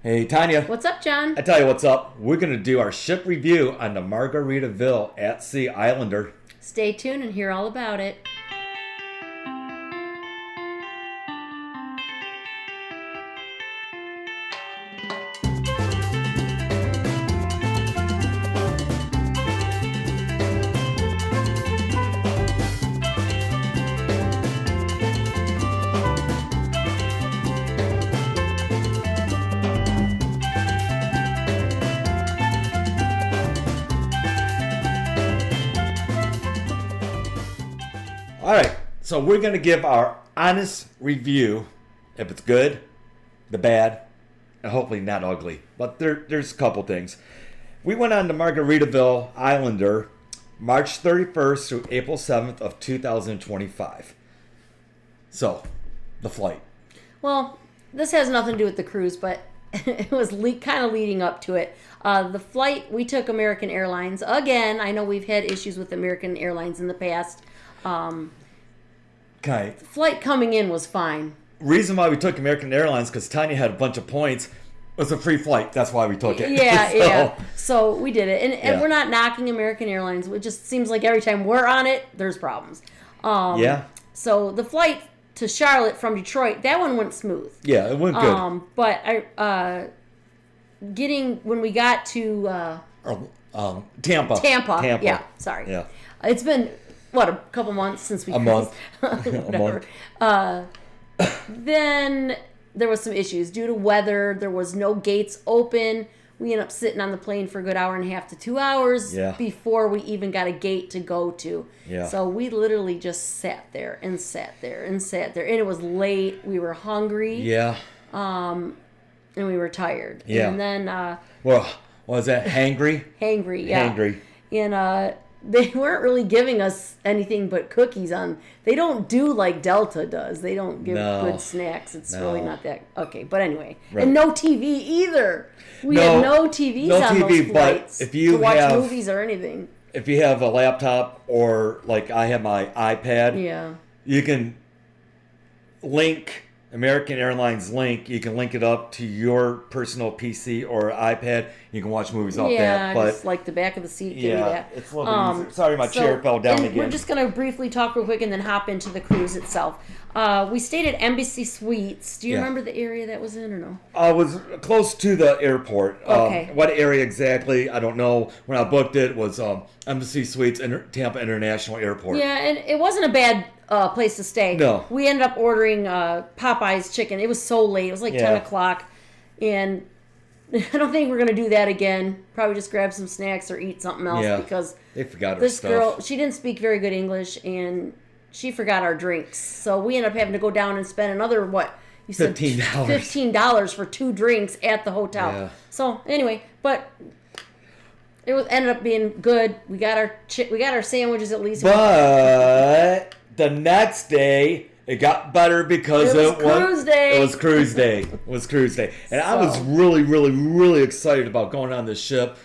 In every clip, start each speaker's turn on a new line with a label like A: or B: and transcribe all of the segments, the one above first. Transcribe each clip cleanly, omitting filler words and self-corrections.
A: Hey, Tonya.
B: What's up, John?
A: I tell you what's up. We're going to do our ship review on the Margaritaville at Sea Islander.
B: Stay tuned and hear all about it.
A: All right, so we're going to give our honest review, if it's good, the bad, and hopefully not ugly. But there's a couple things. We went on to Margaritaville Islander March 31st through April 7th of 2025. So, the flight.
B: Well, this has nothing to do with the cruise, but it was kind of leading up to it. The flight, we took American Airlines. Again, I know we've had issues with American Airlines in the past.
A: Okay.
B: The flight coming in was fine.
A: Reason why we took American Airlines, because Tonya had a bunch of points. It was a free flight. That's why we took it.
B: Yeah,
A: so,
B: yeah. So we did it. And
A: yeah.
B: we're not knocking American Airlines. It just seems like every time we're on it, there's problems.
A: Yeah.
B: So the flight to Charlotte from Detroit, that one went smooth.
A: Yeah, it went good.
B: But when we got to
A: Tampa.
B: Yeah, sorry.
A: Yeah.
B: It's been a couple months since we
A: a month.
B: Whatever. Then there was some issues due to weather. There was no gates open. We ended up sitting on the plane for a good hour and a half to 2 hours before we even got a gate to go to.
A: Yeah.
B: So we literally just sat there and sat there and sat there. And it was late. We were hungry.
A: Yeah.
B: And we were tired.
A: Yeah.
B: And then...
A: well, was that hangry?
B: Hangry, yeah.
A: Hangry.
B: And they weren't really giving us anything but cookies on. They don't do like Delta does. They don't give good snacks. It's really not that okay. But anyway,
A: right.
B: And no TV either. We had no TVs on those flights
A: if you
B: to watch movies or anything.
A: If you have a laptop or like I have my iPad, you can link American Airlines link. You can link it up to your personal PC or iPad. You can watch movies off that.
B: Yeah,
A: but
B: just like the back of the seat. Give me that.
A: It's a little easier. Sorry, my chair fell down again.
B: We're just going to briefly talk real quick and then hop into the cruise itself. We stayed at Embassy Suites. Do you remember the area that was in or no?
A: It was close to the airport.
B: Okay.
A: What area exactly? I don't know. When I booked it, was Embassy Suites, Tampa International Airport.
B: Yeah, and it wasn't a bad place to stay.
A: No.
B: We ended up ordering Popeye's chicken. It was so late. It was like 10 o'clock. And I don't think we're going to do that again. Probably just grab some snacks or eat something else because
A: they forgot
B: this girl, she didn't speak very good English and she forgot our drinks. So we ended up having to go down and spend another, you said
A: $15.
B: $15 for 2 drinks at the hotel. Yeah. So anyway, but it ended up being good. We got our sandwiches at least.
A: But the next day, it got better because
B: it was cruise day.
A: It was cruise day. And I was really, really, really excited about going on this ship.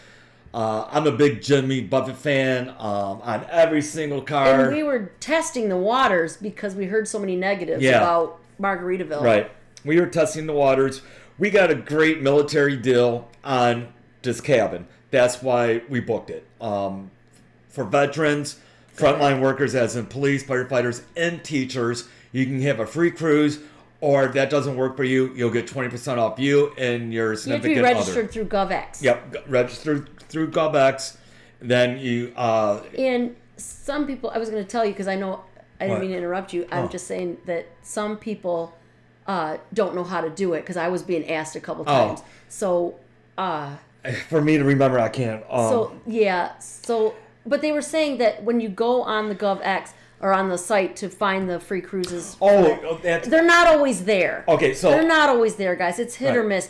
A: I'm a big Jimmy Buffett fan on every single car.
B: And we were testing the waters because we heard so many negatives about Margaritaville.
A: Right. We were testing the waters. We got a great military deal on this cabin. That's why we booked it. For veterans, frontline workers, as in police, firefighters, and teachers, you can have a free cruise, or if that doesn't work for you, you'll get 20% off you and your significant other.
B: You have to be registered through GovX.
A: Yep, registered through GovX. Then you...
B: and some people, I was going to tell you, because I know I didn't mean to interrupt you. I'm just saying that some people don't know how to do it, because I was being asked a couple times. So...
A: for me to remember, I can't.
B: But they were saying that when you go on the GovX or on the site to find the free cruises, they're not always there.
A: Okay, so
B: they're not always there, guys. It's hit or miss.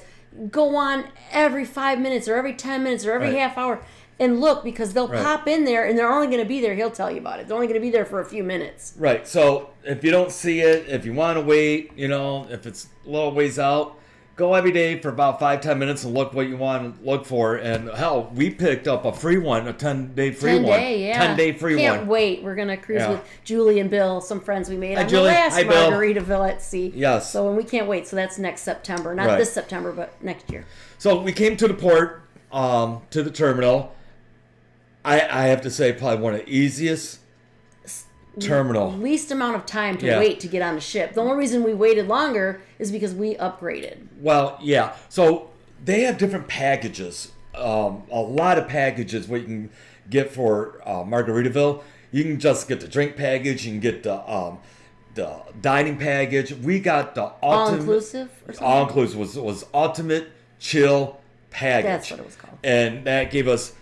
B: Go on every 5 minutes or every 10 minutes or every half hour and look, because they'll pop in there and they're only going to be there. He'll tell you about it. They're only going to be there for a few minutes.
A: Right. So if you don't see it, if you want to wait, if it's a little ways out, go every day for about 5-10 minutes and look what you want to look for. And hell, we picked up a free one, a 10-day free
B: 10
A: one.
B: day, yeah.
A: 10-day free
B: Can't
A: one.
B: wait. We're going to cruise
A: Yeah.
B: with Julie and Bill, some friends we made
A: Hi,
B: on
A: Julie.
B: the last
A: Hi, Bill.
B: Margaritaville at Sea.
A: Yes.
B: So, and we can't wait. So that's next September. Not
A: Right.
B: this September, but next year.
A: So we came to the port, to the terminal. I have to say, probably one of the easiest terminal.
B: Least amount of time to
A: Yeah.
B: wait to get on the ship. The only reason we waited longer is because we upgraded.
A: Well, yeah. So they have different packages. A lot of packages what you can get for Margaritaville. You can just get the drink package. You can get the dining package. We got the
B: All
A: ultimate,
B: inclusive or something?
A: all inclusive was ultimate chill package.
B: That's what it was called.
A: And that gave us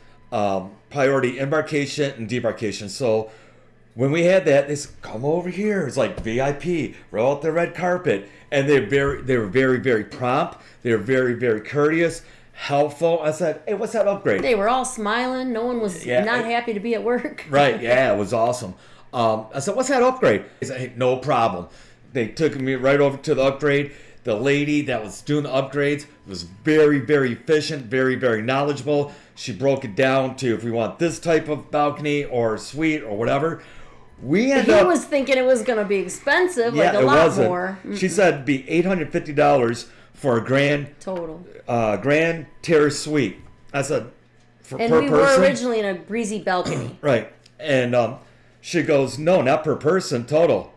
A: priority embarkation and debarkation. So when we had that, they said, "Come over here." It's like VIP, roll out the red carpet, and they were very, very prompt. They were very, very courteous, helpful. I said, "Hey, what's that upgrade?"
B: They were all smiling. No one was not happy to be at work.
A: Right? Yeah, it was awesome. I said, "What's that upgrade?" He said, "Hey, no problem." They took me right over to the upgrade. The lady that was doing the upgrades was very, very efficient, very, very knowledgeable. She broke it down to if we want this type of balcony or suite or whatever. We ended
B: He
A: up,
B: was thinking it was going to be expensive,
A: yeah,
B: like a
A: it
B: lot
A: wasn't.
B: more.
A: She said it'd be $850 for a
B: Total.
A: grand terrace suite. I said, per
B: And we
A: person?
B: were originally in a breezy balcony.
A: Right. And she goes, "No, not per person, total."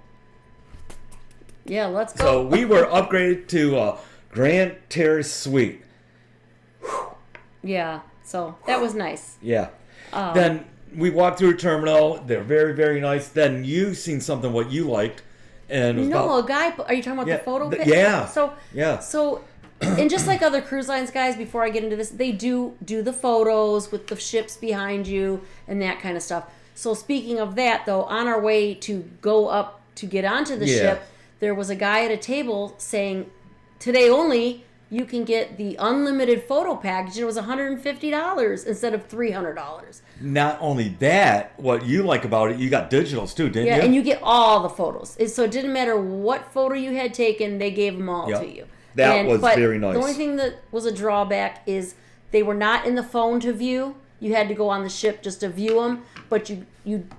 B: Yeah, let's go.
A: So we were upgraded to a grand terrace suite.
B: Yeah, so that was nice.
A: Yeah. Then we walked through a terminal. They're very, very nice. Then you seen something what you liked, and it was
B: No,
A: about,
B: a guy. Are you talking about
A: Yeah,
B: the photo?
A: yeah.
B: So
A: Yeah.
B: So, and just like other cruise lines, guys, before I get into this, they do the photos with the ships behind you and that kind of stuff. So speaking of that, though, on our way to go up to get onto the
A: Yeah.
B: ship, there was a guy at a table saying, "Today only, you can get the unlimited photo package." And it was $150 instead of $300.
A: Not only that, what you like about it, you got digitals too, didn't
B: Yeah,
A: you?
B: and you get all the photos. So it didn't matter what photo you had taken, they gave them all
A: Yep.
B: to you.
A: That was
B: but
A: very nice.
B: The only thing that was a drawback is they were not in the phone to view. You had to go on the ship just to view them, but you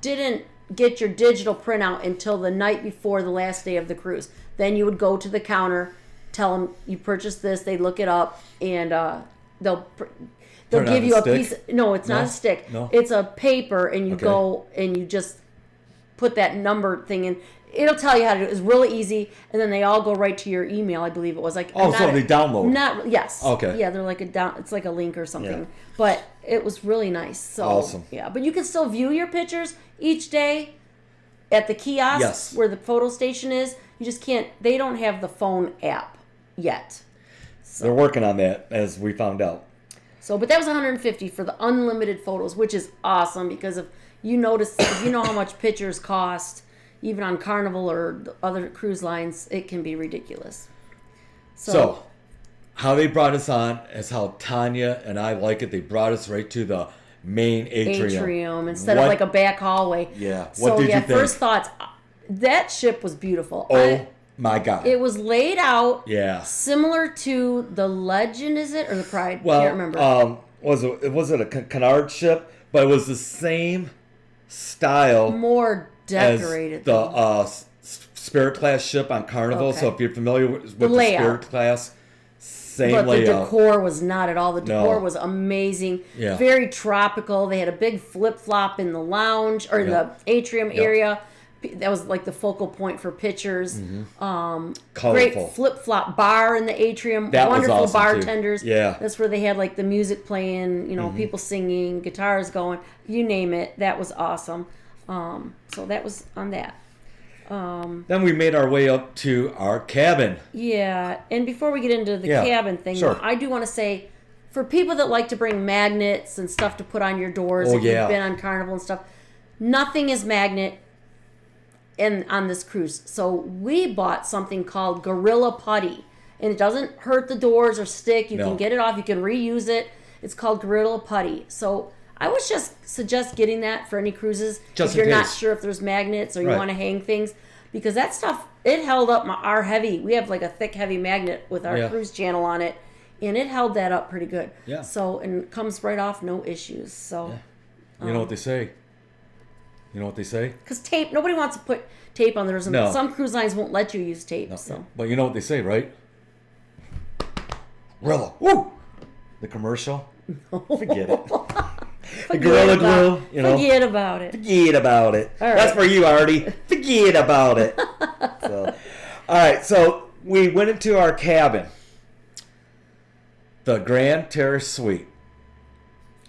B: didn't get your digital printout until the night before the last day of the cruise. Then you would go to the counter, tell them you purchased this, they look it up, and they'll
A: Turn
B: give
A: on
B: you
A: a
B: a
A: stick?
B: piece. No, it's not
A: No?
B: a stick.
A: No?
B: It's a paper, and you
A: Okay.
B: go and you just put that number thing in. It'll tell you how to do it. It's really easy, and then they all go right to your email. I believe it was like.
A: Oh, so they download.
B: Not yes.
A: Okay.
B: Yeah, they're like a down. It's like a link or something.
A: Yeah.
B: But it was really nice. So
A: Awesome.
B: yeah, but you can still view your pictures each day at the kiosks
A: Yes.
B: where the photo station is. You just can't. They don't have the phone app yet.
A: They're working on that, as we found out.
B: So, but that was $150 for the unlimited photos, which is awesome because if you know how much pictures cost, even on Carnival or the other cruise lines, it can be ridiculous.
A: So, how they brought us on is how Tonya and I like it. They brought us right to the main atrium.
B: Instead of
A: What-
B: like a back hallway.
A: Yeah.
B: So
A: What did
B: yeah,
A: you think?
B: first thoughts. That ship was beautiful.
A: Oh my God.
B: It was laid out
A: Yeah.
B: similar to the Legend, is it, or the Pride?
A: Well,
B: Can't remember.
A: was it a canard ship? But it was the same style
B: More
A: as
B: decorated.
A: the Spirit class ship on Carnival.
B: Okay.
A: So if you're familiar with the
B: layout.
A: Spirit class, same
B: but the
A: layout.
B: decor was not at all. The decor
A: No.
B: was amazing.
A: Yeah.
B: Very tropical. They had a big flip flop in the lounge or the atrium area. That was like the focal point for pictures.
A: Colorful.
B: Great flip flop bar in the atrium.
A: That was
B: Wonderful
A: awesome, too.
B: bartenders.
A: Yeah.
B: That's where they had like the music playing, people singing, guitars going, you name it. That was awesome. So that was on that.
A: Then we made our way up to our cabin.
B: Yeah, and before we get into the
A: Yeah,
B: cabin thing,
A: sure.
B: I do want to say, for people that like to bring magnets and stuff to put on your doors,
A: Oh,
B: if
A: yeah.
B: you've been on Carnival and stuff, nothing is magnet on this cruise. So we bought something called Gorilla Putty, and it doesn't hurt the doors or stick. You
A: No.
B: can get it off. You can reuse it. It's called Gorilla Putty. So I would just suggest getting that for any cruises
A: Just
B: if you're
A: in
B: not
A: case.
B: sure if there's magnets or you
A: Right.
B: want to hang things. because that stuff, it held up our heavy. We have like a thick, heavy magnet with our cruise channel on it, and it held that up pretty good.
A: Yeah.
B: So, and it comes right off, no issues. So,
A: you know what they say? You know what they say?
B: Because tape, nobody wants to put tape on theirs.
A: No.
B: Some cruise lines won't let you use tape.
A: No.
B: So,
A: But you know what they say, right? Gorilla. Woo! The commercial. Forget it. The Gorilla Glue. You know.
B: Forget about it.
A: Forget about it.
B: All right.
A: That's for you, Artie. Forget about it. So, all right. So we went into our cabin, the Grand Terrace Suite.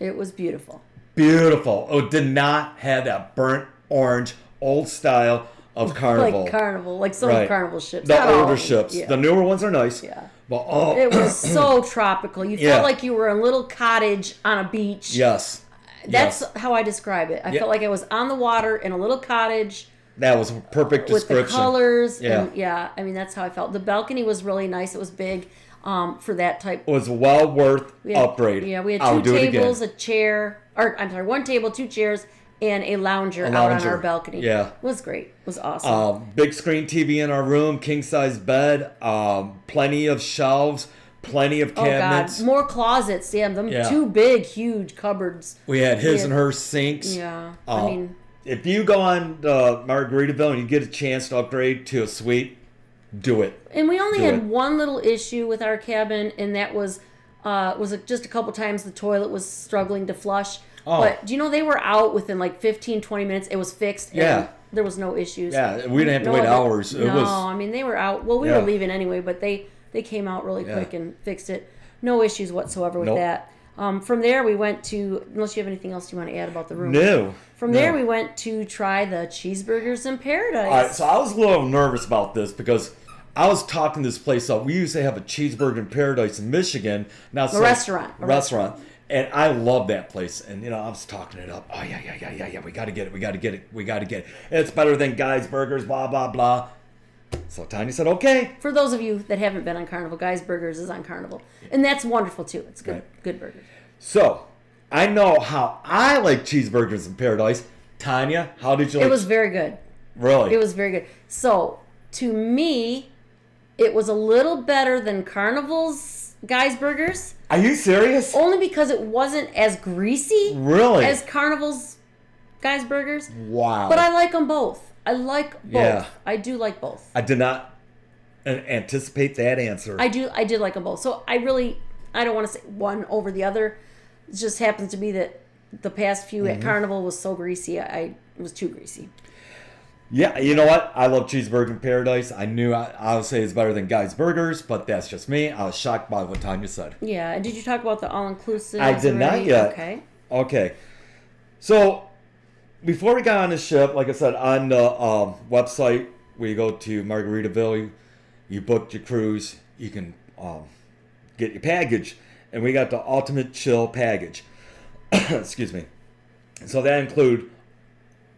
B: It was beautiful.
A: Beautiful. Oh, did not have that burnt orange old style of Carnival.
B: Like Carnival, like some
A: Right.
B: Carnival ships.
A: The
B: Not all
A: older
B: of them.
A: ships.
B: Yeah.
A: The newer ones are nice.
B: Yeah.
A: But
B: It was so tropical. You
A: Yeah.
B: felt like you were in a little cottage on a beach.
A: yes.
B: That's
A: yes.
B: how I describe it. I felt like I was on the water in a little cottage
A: That was a perfect
B: with the
A: description.
B: colors.
A: Yeah.
B: And I mean, that's how I felt. The balcony was really nice. It was big for that type.
A: It was well worth
B: We had,
A: upgrade.
B: Yeah, we had
A: I'll
B: two
A: do it again.
B: tables, a chair, or I'm sorry, one table, two chairs, and a lounger, out on our balcony.
A: Yeah.
B: It was great. It was awesome.
A: Big screen TV in our room, king size bed, plenty of shelves, plenty of cabinets.
B: Oh God, more closets. Yeah, them
A: Yeah.
B: two big, huge cupboards.
A: We had his and her sinks.
B: Yeah, I mean,
A: if you go on Margaritaville and you get a chance to upgrade to a suite, do it.
B: and we only
A: Do
B: had
A: it.
B: one little issue with our cabin, and that was just a couple times the toilet was struggling to flush.
A: Oh.
B: But do you know they were out within like 15, 20 minutes? It was fixed. And
A: Yeah.
B: there was no issues.
A: Yeah, we didn't have to wait hours. It
B: No,
A: was
B: I mean they were out. Well, we
A: Yeah.
B: were leaving anyway, but they came out really quick and fixed it. No issues whatsoever with
A: Nope.
B: that. From there, we went to, unless you have anything else you want to add about the room.
A: new.
B: From there, we went to try the cheeseburgers in Paradise.
A: All right, so I was a little nervous about this because I was talking this place up. We used to have a cheeseburger in Paradise in Michigan. Now it's
B: A restaurant.
A: A restaurant. And I love that place. And, I was talking it up. Oh, yeah. We got to get it. It's better than Guy's Burgers, blah, blah, blah. So Tonya said, okay.
B: For those of you that haven't been on Carnival, Guy's Burgers is on Carnival. And that's wonderful, too. It's good, good burgers.
A: So I know how I like cheeseburgers in Paradise. Tonya, how did you like
B: It was very good.
A: Really?
B: It was very good. So, to me, it was a little better than Carnival's Guy's Burgers.
A: Are you serious?
B: Only because it wasn't as greasy
A: Really?
B: as Carnival's Guy's Burgers.
A: Wow.
B: But I like them both. I like both.
A: Yeah.
B: I do like both.
A: I did not anticipate that answer.
B: I did like them both. So I don't want to say one over the other. It just happens to be that the past few at Carnival was so greasy. It was too greasy.
A: Yeah, you know what? I love cheeseburger in Paradise. I knew I would say it's better than Guy's Burgers, but that's just me. I was shocked by what Tonya said.
B: Yeah. And did you talk about the all-inclusive?
A: I did not yet. Okay. So, before we got on the ship, like I said, on the website, where you go to Margaritaville, you book your cruise, you can get your package, and we got the Ultimate Chill package. Excuse me. So that include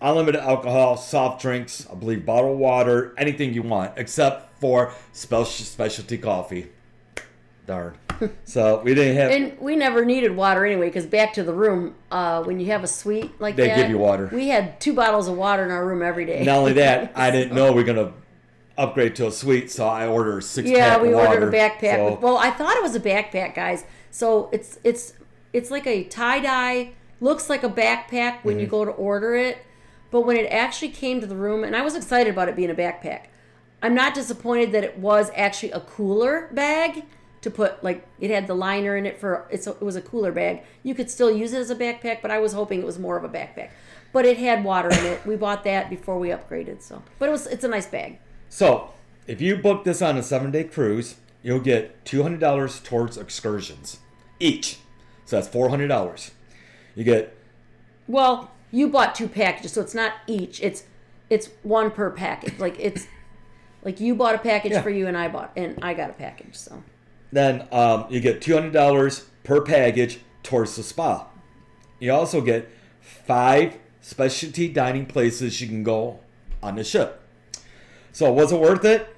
A: unlimited alcohol, soft drinks, I believe bottled water, anything you want, except for specialty coffee. Darn. So we didn't have.
B: And we never needed water anyway, because back to the room, when you have a suite like
A: They
B: that,
A: give you water.
B: We had 2 bottles of water in our room every day.
A: Not only that, I didn't know we are gonna upgrade to a suite, so I ordered a 6-pack.
B: Yeah, we
A: of water.
B: ordered a backpack.
A: So,
B: Well, I thought it was a backpack, guys. So it's like a tie-dye, looks like a backpack when you go to order it, but when it actually came to the room, and I was excited about it being a backpack. I'm not disappointed that it was actually a cooler bag to put, like, it had the liner in it it was a cooler bag. You could still use it as a backpack, but I was hoping it was more of a backpack. But it had water in it. We bought that before we upgraded, so. But it's a nice bag.
A: So, if you book this on a 7-day cruise, you'll get $200 towards excursions each. So that's $400. You get.
B: Well, you bought 2 packages, so it's not each. It's one per package. Like you bought a package for you, and I got a package. So
A: Then you get $200 per package towards the spa. You also get 5 specialty dining places you can go on the ship. So was it worth it?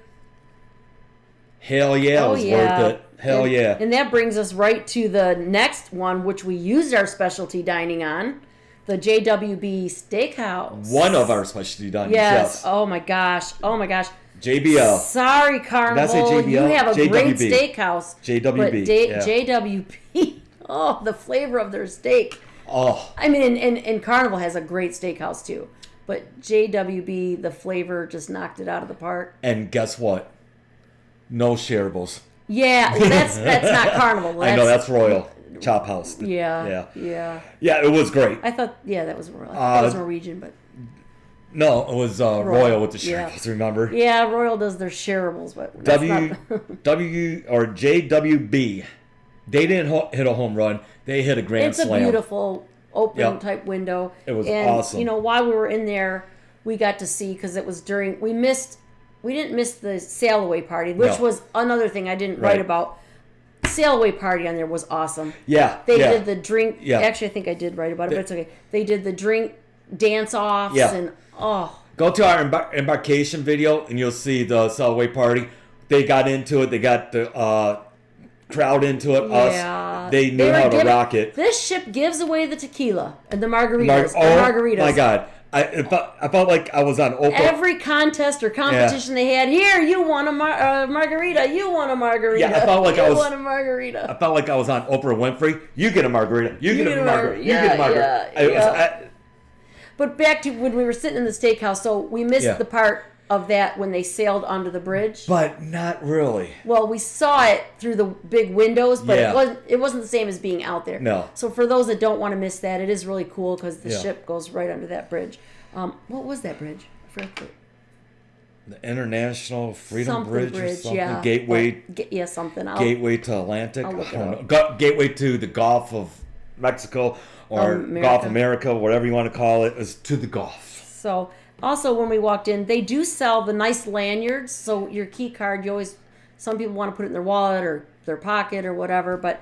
A: Hell yeah, it was worth it. Hell yeah.
B: And that brings us right to the next one, which we used our specialty dining on, the JWB Steakhouse.
A: One of our specialty dinings.
B: Yes. Oh my gosh.
A: JBL.
B: Sorry, Carnival.
A: Did I say JBL?
B: You have a great
A: JWB.
B: steakhouse.
A: JWB.
B: But
A: yeah.
B: JWB. Oh, the flavor of their steak.
A: Oh.
B: I mean, and Carnival has a great steakhouse too. But JWB, the flavor just knocked it out of the park.
A: And guess what? No shareables.
B: Yeah, well, that's not Carnival.
A: I know, that's Royal Chop House.
B: Yeah.
A: Yeah, it was great.
B: I thought, that was Royal. I thought it was Norwegian, but
A: No, it was Royal with the
B: yeah.
A: shareables, remember?
B: Yeah, Royal does their shareables, but that's
A: W or JWB. They didn't hit a home run. They hit a grand slam.
B: It's a beautiful open type window.
A: It was
B: and,
A: awesome.
B: You know, while we were in there, we got to see, because it was during, we didn't miss the sail away party, which was another thing I didn't write about. Sail away party on there was awesome.
A: Yeah.
B: They did the drink.
A: Yeah.
B: Actually, I think I did write about it, but it's okay. They did the drink dance offs and
A: Go to our embarkation video and you'll see the sail away party. They got into it. They got the crowd into it.
B: Yeah.
A: They knew how to rock it.
B: This ship gives away the tequila and the margaritas. Margaritas.
A: My God. I felt like I was on Oprah.
B: Every contest or competition they had, here, you want a margarita, you want a margarita.
A: Yeah, I felt like
B: I want a margarita.
A: I felt like I was on Oprah Winfrey. You get a margarita. You get a margarita. You get a margarita.
B: But back to when we were sitting in the steakhouse, so we missed the part of that when they sailed onto the bridge.
A: But not really.
B: Well, we saw it through the big windows, but it wasn't the same as being out there.
A: No.
B: So for those that don't want to miss that, it is really cool because the ship goes right under that bridge. What was that bridge? I forgot.
A: The International Freedom
B: Bridge
A: or something.
B: yeah.
A: Gateway.
B: Something.
A: Gateway to Atlantic.
B: I'll look it up.
A: Gateway to the Gulf of Mexico or Gulf America, whatever you want to call it, is to the Gulf.
B: So also when we walked in, they do sell the nice lanyards. So your key card, some people want to put it in their wallet or their pocket or whatever, but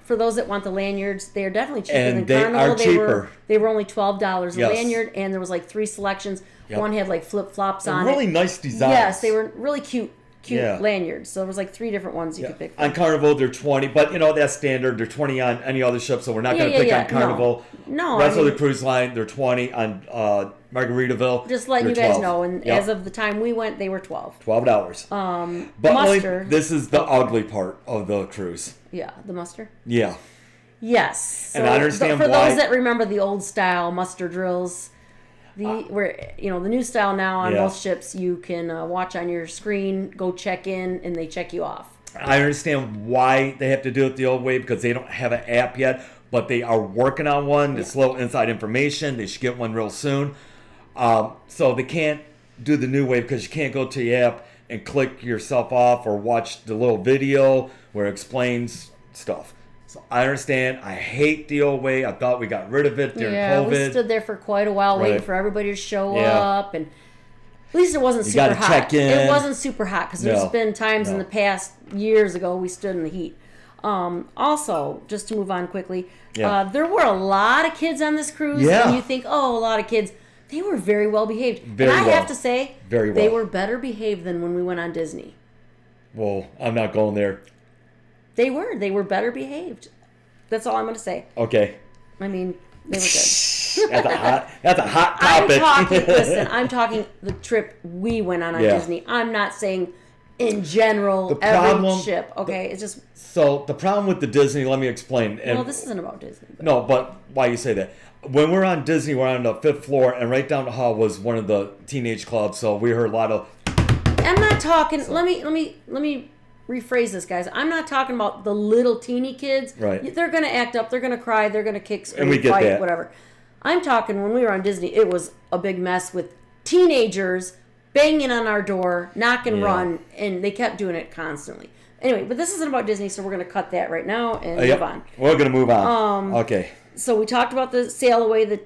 B: for those that want the lanyards, they are definitely cheaper than Carnival.
A: Are cheaper.
B: They were only $12 a lanyard, and there was like 3 selections. Yep. One had like flip flops on
A: really
B: it.
A: Nice designs.
B: Yes, they were really cute lanyards. So there was like 3 different ones you could pick from.
A: On Carnival, they're 20, but that's standard. They're 20 on any other ship, so we're not going to pick on Carnival.
B: No.
A: Rest of the cruise line, they're 20 on Margaritaville.
B: Just letting you guys know, and as of the time we went, they were $12.
A: $12. But
B: muster.
A: This is the ugly part of the cruise.
B: Yeah, the muster.
A: Yeah.
B: Yes. So
A: and I understand
B: for
A: why.
B: those that remember the old style muster drills, the new style now on most ships, you can watch on your screen, go check in, and they check you off.
A: I understand why they have to do it the old way because they don't have an app yet, but they are working on one. It's a little inside information. They should get one real soon. So they can't do the new way because you can't go to the app and click yourself off or watch the little video where it explains stuff. So I understand. I hate the old way. I thought we got rid of it during COVID.
B: We stood there for quite a while waiting for everybody to show up, and at least it wasn't super hot.
A: Check in.
B: It wasn't super hot because there's been times in the past years ago we stood in the heat. Also, just to move on quickly, there were a lot of kids on this cruise, and you think, a lot of kids. They were very well behaved. I have to say, they were better behaved than when we went on Disney.
A: Well, I'm not going there.
B: They were better behaved. That's all I'm going to say.
A: Okay.
B: I mean, they were good.
A: That's a hot topic.
B: I'm talking the trip we went on Disney. I'm not saying in general every ship. Okay, it's just.
A: So the problem with the Disney, let me explain.
B: Well, this isn't about Disney.
A: No, but why you say that? When we're on Disney, we're on the 5th floor, and right down the hall was one of the teenage clubs. So we heard a lot of.
B: I'm not talking. Let me rephrase this, guys. I'm not talking about the little teeny kids.
A: Right.
B: They're going to act up. They're going to cry. They're going to kick, scream,
A: and we get
B: fight,
A: that.
B: whatever. I'm talking when we were on Disney, it was a big mess with teenagers banging on our door, knock and run, and they kept doing it constantly. Anyway, but this isn't about Disney, so we're going to cut that right now and move on.
A: We're going to move on. Okay.
B: So we talked about the sail away, the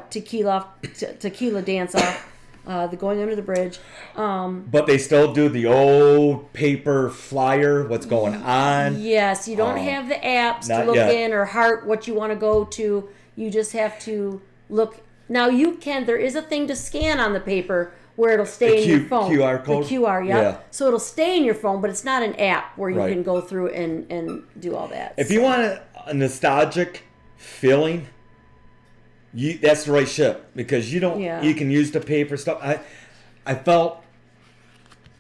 B: tequila dance off. The going under the bridge.
A: But they still do the old paper flyer, what's going on.
B: Yes, you don't have the apps to look in or heart what you want to go to. You just have to look. Now there is a thing to scan on the paper where it'll stay in your phone.
A: QR code?
B: The QR, yeah. So it'll stay in your phone, but it's not an app where you can go through and do all that.
A: If you want a nostalgic feeling, that's the right ship because you don't.
B: Yeah.
A: You can use the paper stuff. I felt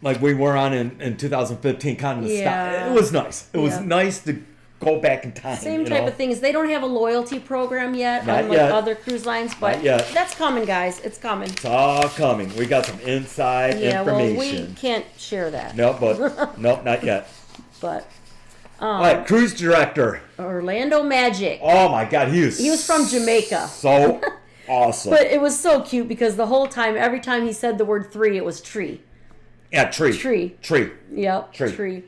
A: like we were on in 2015, kind of the style. It was nice. It was nice to go back in time.
B: Same type of things. They don't have a loyalty program yet,
A: Not
B: unlike
A: yet.
B: other cruise lines, but that's coming, guys. It's coming.
A: It's all coming. We got some inside information.
B: Well, we can't share that.
A: No, but nope, not yet.
B: But
A: all right, cruise director
B: Orlando Magic.
A: Oh my God, he
B: was from Jamaica.
A: So awesome.
B: But it was so cute because the whole time, every time he said the word 3, it was tree.
A: Yeah, tree.
B: Tree. Yep.
A: Tree.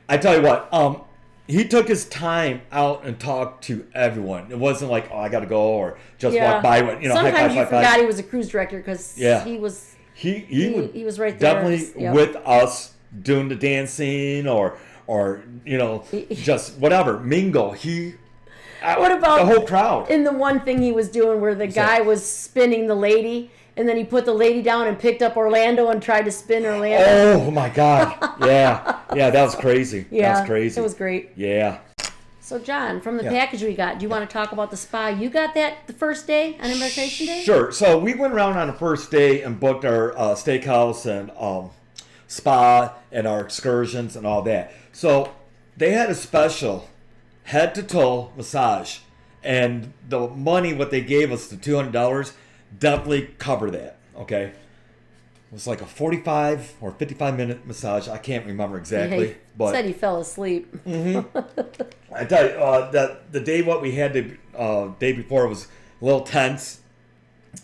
A: I tell you what, he took his time out and talked to everyone. It wasn't like, oh, I got to go or just walk by.
B: Sometimes you forgot he was a cruise director because he was. He was right there.
A: Definitely with us doing the dancing or just whatever mingle.
B: What about
A: the whole crowd?
B: In the one thing he was doing where the guy was spinning the lady. And then he put the lady down and picked up Orlando and tried to spin Orlando.
A: Oh my God! Yeah, that was crazy.
B: Yeah,
A: that was crazy.
B: It was great.
A: Yeah.
B: So John, from the package we got, do you want to talk about the spa? You got that the first day on embarkation day?
A: Sure. So we went around on the first day and booked our steakhouse and spa and our excursions and all that. So they had a special head to toe massage, and the money what they gave us, the $200. Definitely cover that, okay? It was like a 45 or 55-minute massage. I can't remember exactly. But
B: said he fell asleep.
A: I tell you, the day what we had the day before was a little tense,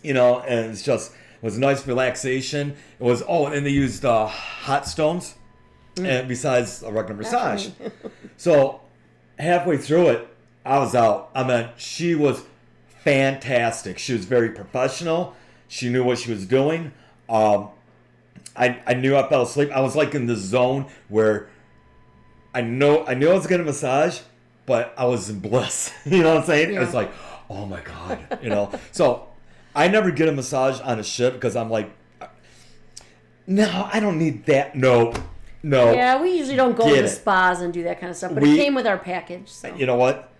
A: and it was a nice relaxation. It was, and they used hot stones and besides a regular massage. So halfway through it, I was out. I mean, she was fantastic. She was very professional. She knew what she was doing. I knew I fell asleep. I was like in the zone where I knew I was getting a massage, but I was in bliss. You know what I'm saying?
B: Yeah.
A: It's like, oh my God, So I never get a massage on a ship because I'm like, no, I don't need that. No.
B: Yeah, we usually don't go to the spas and do that kind of stuff, but it came with our package. So.
A: You know what?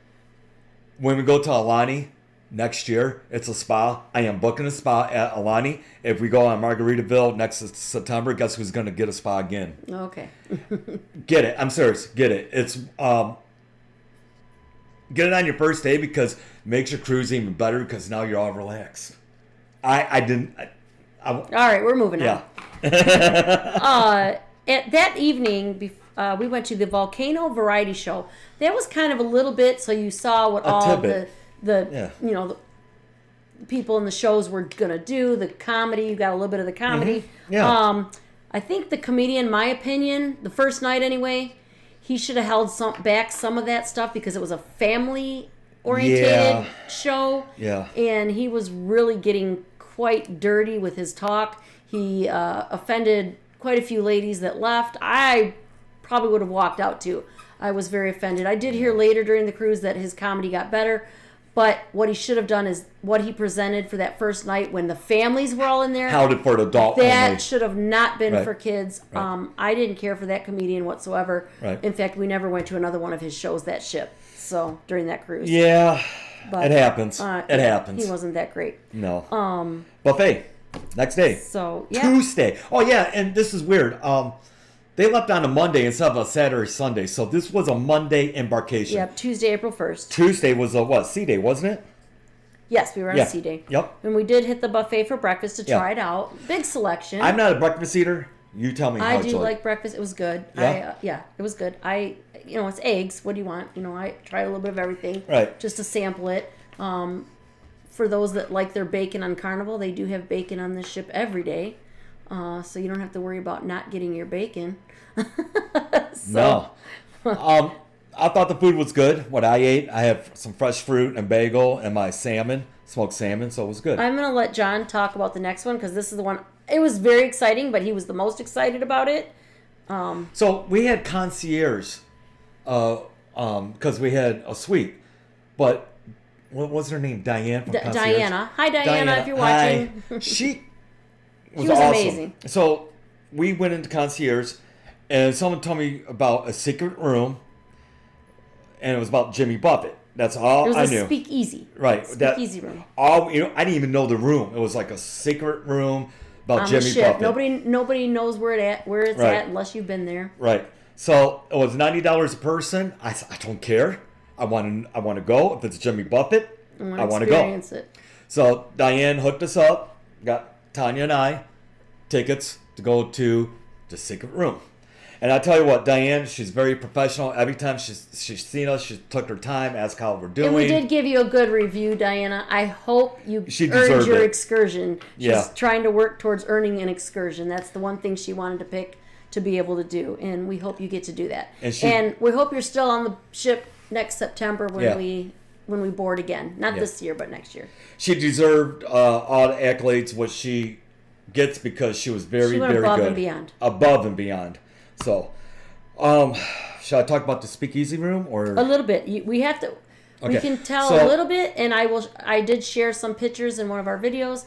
A: When we go to Alani next year, it's a spa. I am booking a spa at Alani. If we go on Margaritaville next September, guess who's going to get a spa again?
B: Okay.
A: Get it. I'm serious. Get it. It's get it on your first day because it makes your cruise even better because now you're all relaxed.
B: All right, we're moving on. At that evening, we went to the Volcano Variety Show. That was kind of a little bit, so you saw what all the the people in the shows were gonna do. The comedy, you got a little bit of the comedy.
A: Mm-hmm. Yeah.
B: I think the comedian, my opinion, the first night anyway, he should have held back some of that stuff because it was a family oriented show.
A: Yeah.
B: And he was really getting quite dirty with his talk. He offended quite a few ladies that left. I probably would have walked out too. I was very offended. I did hear later during the cruise that his comedy got better, but what he should have done is what he presented for that first night when the families were all in there.
A: Held it for an adult
B: that
A: only.
B: Should have not been for kids.
A: Right.
B: I didn't care for that comedian whatsoever.
A: Right.
B: In fact, we never went to another one of his shows that ship. So during that cruise.
A: Yeah,
B: but,
A: it happens. It happens.
B: He wasn't that great.
A: No. Buffet. Next day.
B: So, yeah.
A: Tuesday. Oh, yeah, and this is weird. They left on a Monday instead of a Saturday, Sunday. So this was a Monday embarkation.
B: Yep, Tuesday, April 1st.
A: Tuesday was a Sea Day, wasn't it?
B: Yes, we were on a Sea Day.
A: Yep.
B: And we did hit the buffet for breakfast to try it out. Big selection.
A: I'm not a breakfast eater. You tell me how
B: I do like breakfast. It was good.
A: Yeah?
B: It was good. It's eggs. What do you want? I tried a little bit of everything.
A: Right.
B: Just to sample it. For those that like their bacon on Carnival, they do have bacon on this ship every day. So you don't have to worry about not getting your bacon.
A: No. I thought the food was good. What I ate, I have some fresh fruit and bagel and my salmon, smoked salmon, so it was good.
B: I'm going to let John talk about the next one because this is the one. It was very exciting, but he was the most excited about it.
A: So we had concierge because we had a suite. But what was her name? Diane from concierge?
B: Diana. Hi, Diana, if you're watching.
A: Hi. She was
B: was
A: awesome.
B: amazing.
A: So we went into concierge, and someone told me about a secret room, and it was about Jimmy Buffett. That's all
B: It was
A: I
B: a
A: knew.
B: speakeasy.
A: Right.
B: Speakeasy room.
A: I didn't even know the room. It was like a secret room about
B: On
A: Jimmy
B: the ship.
A: Buffett.
B: Nobody knows where it's
A: Right.
B: at unless you've been there.
A: Right. So it was $90 a person. I said, I don't care. I want to go. If it's Jimmy Buffett, I want to go.
B: Experience it.
A: So Diane hooked us up, got Tonya and I tickets to go to the secret room. And I tell you what, Diane, she's very professional. Every time she's seen us, she took her time, asked how we're doing.
B: And we did give you a good review, Diana. I hope you
A: She
B: earned
A: deserved
B: your
A: it.
B: excursion. She's
A: Yeah.
B: trying to work towards earning an excursion. That's the one thing she wanted to pick to be able to do. And we hope you get to do that. And we hope you're still on the ship next September when we board again. Not this year, but next year.
A: She deserved all the accolades what she gets because she was very,
B: She went
A: very
B: above
A: good.
B: and beyond.
A: Above and beyond. So, shall I talk about the speakeasy room or
B: A little bit. We have to. We
A: Okay.
B: can tell
A: So-
B: a little bit, and I did share some pictures in one of our videos.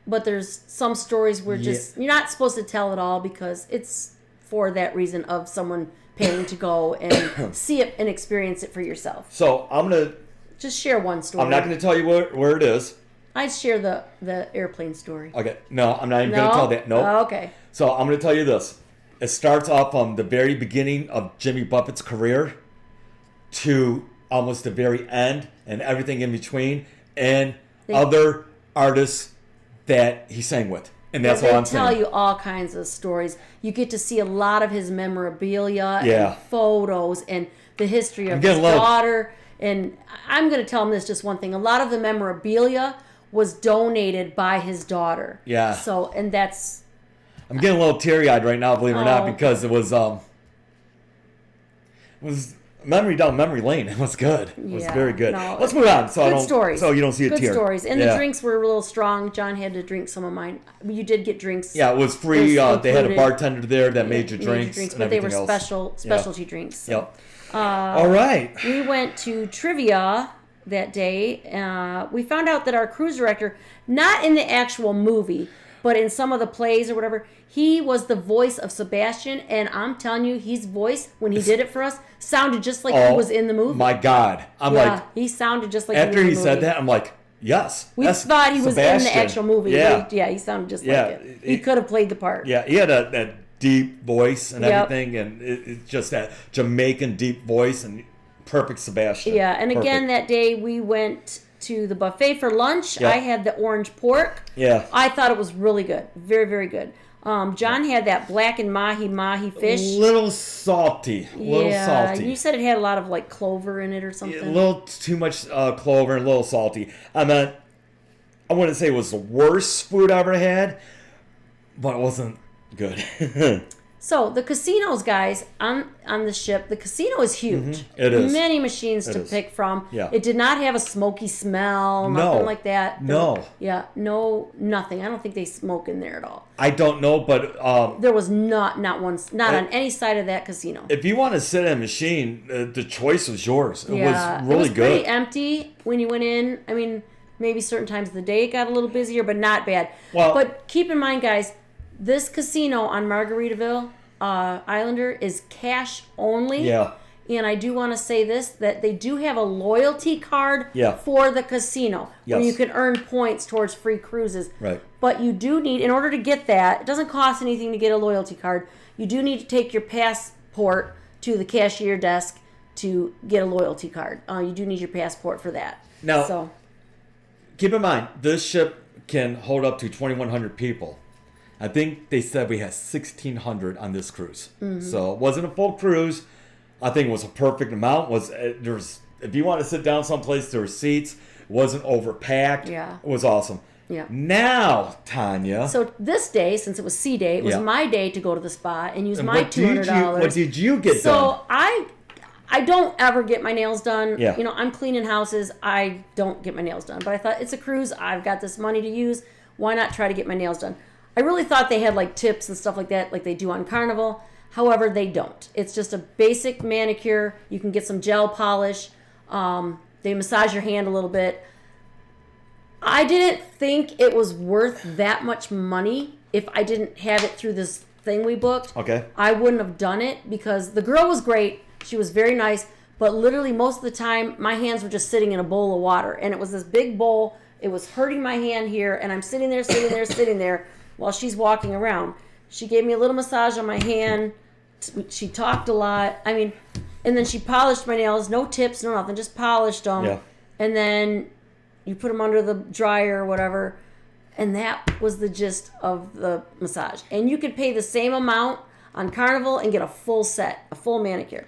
B: But there's some stories where you're not supposed to tell it all because it's for that reason of someone paying to go and see it and experience it for yourself.
A: So I'm gonna.
B: Just share one story.
A: I'm not gonna tell you where it is.
B: I'd share the airplane story.
A: Okay. No, I'm not even gonna tell that. No.
B: Oh, okay.
A: So I'm gonna tell you this. It starts off from the very beginning of Jimmy Buffett's career to almost the very end and everything in between and other artists that he sang with. And that's all I'm saying.
B: They tell you all kinds of stories. You get to see a lot of his memorabilia
A: Yeah.
B: and photos and the history of his
A: getting a little-
B: daughter. And I'm going to tell him this just one thing. A lot of the memorabilia was donated by his daughter.
A: Yeah.
B: So, and that's...
A: I'm getting a little teary-eyed right now, believe it or not,
B: Oh.
A: because it was memory down memory lane. It was good. It was
B: Yeah,
A: very good.
B: no,
A: Let's move on.
B: good stories.
A: So you don't see a
B: Good
A: tear.
B: stories. And
A: Yeah.
B: the drinks were a little strong. John had to drink some of mine. You did get drinks.
A: Yeah, it was free.
B: It was
A: They had a
B: included.
A: bartender there that made you drinks, and
B: but they were
A: everything else.
B: specialty drinks. So.
A: Yep. All right.
B: We went to trivia that day. We found out that our cruise director, not in the actual movie, but in some of the plays or whatever, he was the voice of Sebastian. And I'm telling you, his voice, when he did it for us, sounded just like he was in the movie.
A: My God. I'm
B: yeah,
A: like,
B: he sounded just like
A: after
B: he
A: he
B: was in the
A: said
B: movie.
A: that, I'm like, yes.
B: We
A: that's
B: thought he was
A: Sebastian.
B: in the actual movie.
A: Yeah.
B: He sounded just
A: Yeah.
B: like it. He could have played the part.
A: Yeah, he had that deep voice and
B: Yep.
A: everything, and it's just that Jamaican deep voice and perfect Sebastian.
B: Yeah, and again,
A: Perfect.
B: that day we went to the buffet for lunch.
A: Yeah.
B: I had the orange pork.
A: Yeah.
B: I thought it was really good. Very, very good. John had that black and mahi fish.
A: Little salty. Little salty.
B: You said it had a lot of like clover in it or something.
A: A little too much clover and a little salty. I mean, I wouldn't say it was the worst food I ever had, but it wasn't good.
B: So the casinos, guys, on the ship, the casino is huge.
A: It is.
B: Many machines
A: It
B: to
A: is.
B: pick from.
A: Yeah.
B: It did not have a smoky smell,
A: No.
B: nothing like that.
A: No.
B: Yeah, no, nothing. I don't think they smoke in there at all.
A: I don't know, but
B: There was not on any side of that casino.
A: if you want to sit at a machine, the choice was yours. It was really
B: it was
A: good.
B: pretty empty when you went in. I mean, maybe certain times of the day it got a little busier, but not bad.
A: Well-
B: but keep in mind, guys, this casino on Margaritaville Islander is cash only.
A: Yeah.
B: And I do want to say this, that they do have a loyalty card
A: Yeah.
B: for the casino where
A: Yes.
B: you can earn points towards free cruises.
A: Right.
B: But you do need, in order to get that, it doesn't cost anything to get a loyalty card. You do need to take your passport to the cashier desk to get a loyalty card. You do need your passport for that.
A: Now-
B: so
A: Keep in mind, this ship can hold up to 2,100 people. I think they said we had 1,600 on this cruise.
B: Mm-hmm.
A: So it wasn't a full cruise. I think it was a perfect amount. There's if you want to sit down someplace, there were seats. It wasn't overpacked.
B: Yeah.
A: It was awesome.
B: Yeah.
A: Now, Tonya.
B: So this day, since it was C Day, it was
A: Yeah.
B: my day to go to the spa and use
A: and
B: my
A: what did
B: $200.
A: what did you get
B: So
A: done?
B: I don't ever get my nails done.
A: Yeah.
B: You know, I'm cleaning houses. I don't get my nails done. But I thought, it's a cruise. I've got this money to use. Why not try to get my nails done? I really thought they had like tips and stuff like that, like they do on Carnival. However, they don't. It's just a basic manicure. You can get some gel polish. They massage your hand a little bit. I didn't think it was worth that much money if I didn't have it through this thing we booked.
A: Okay.
B: I wouldn't have done it because the girl was great. She was very nice. But literally most of the time, my hands were just sitting in a bowl of water. And it was this big bowl. It was hurting my hand here. And I'm sitting there while she's walking around. She gave me a little massage on my hand. She talked a lot. I mean, and then she polished my nails. No tips, no nothing. Just polished them.
A: Yeah.
B: And then you put them under the dryer or whatever. And that was the gist of the massage. And you could pay the same amount on Carnival and get a full set, a full manicure.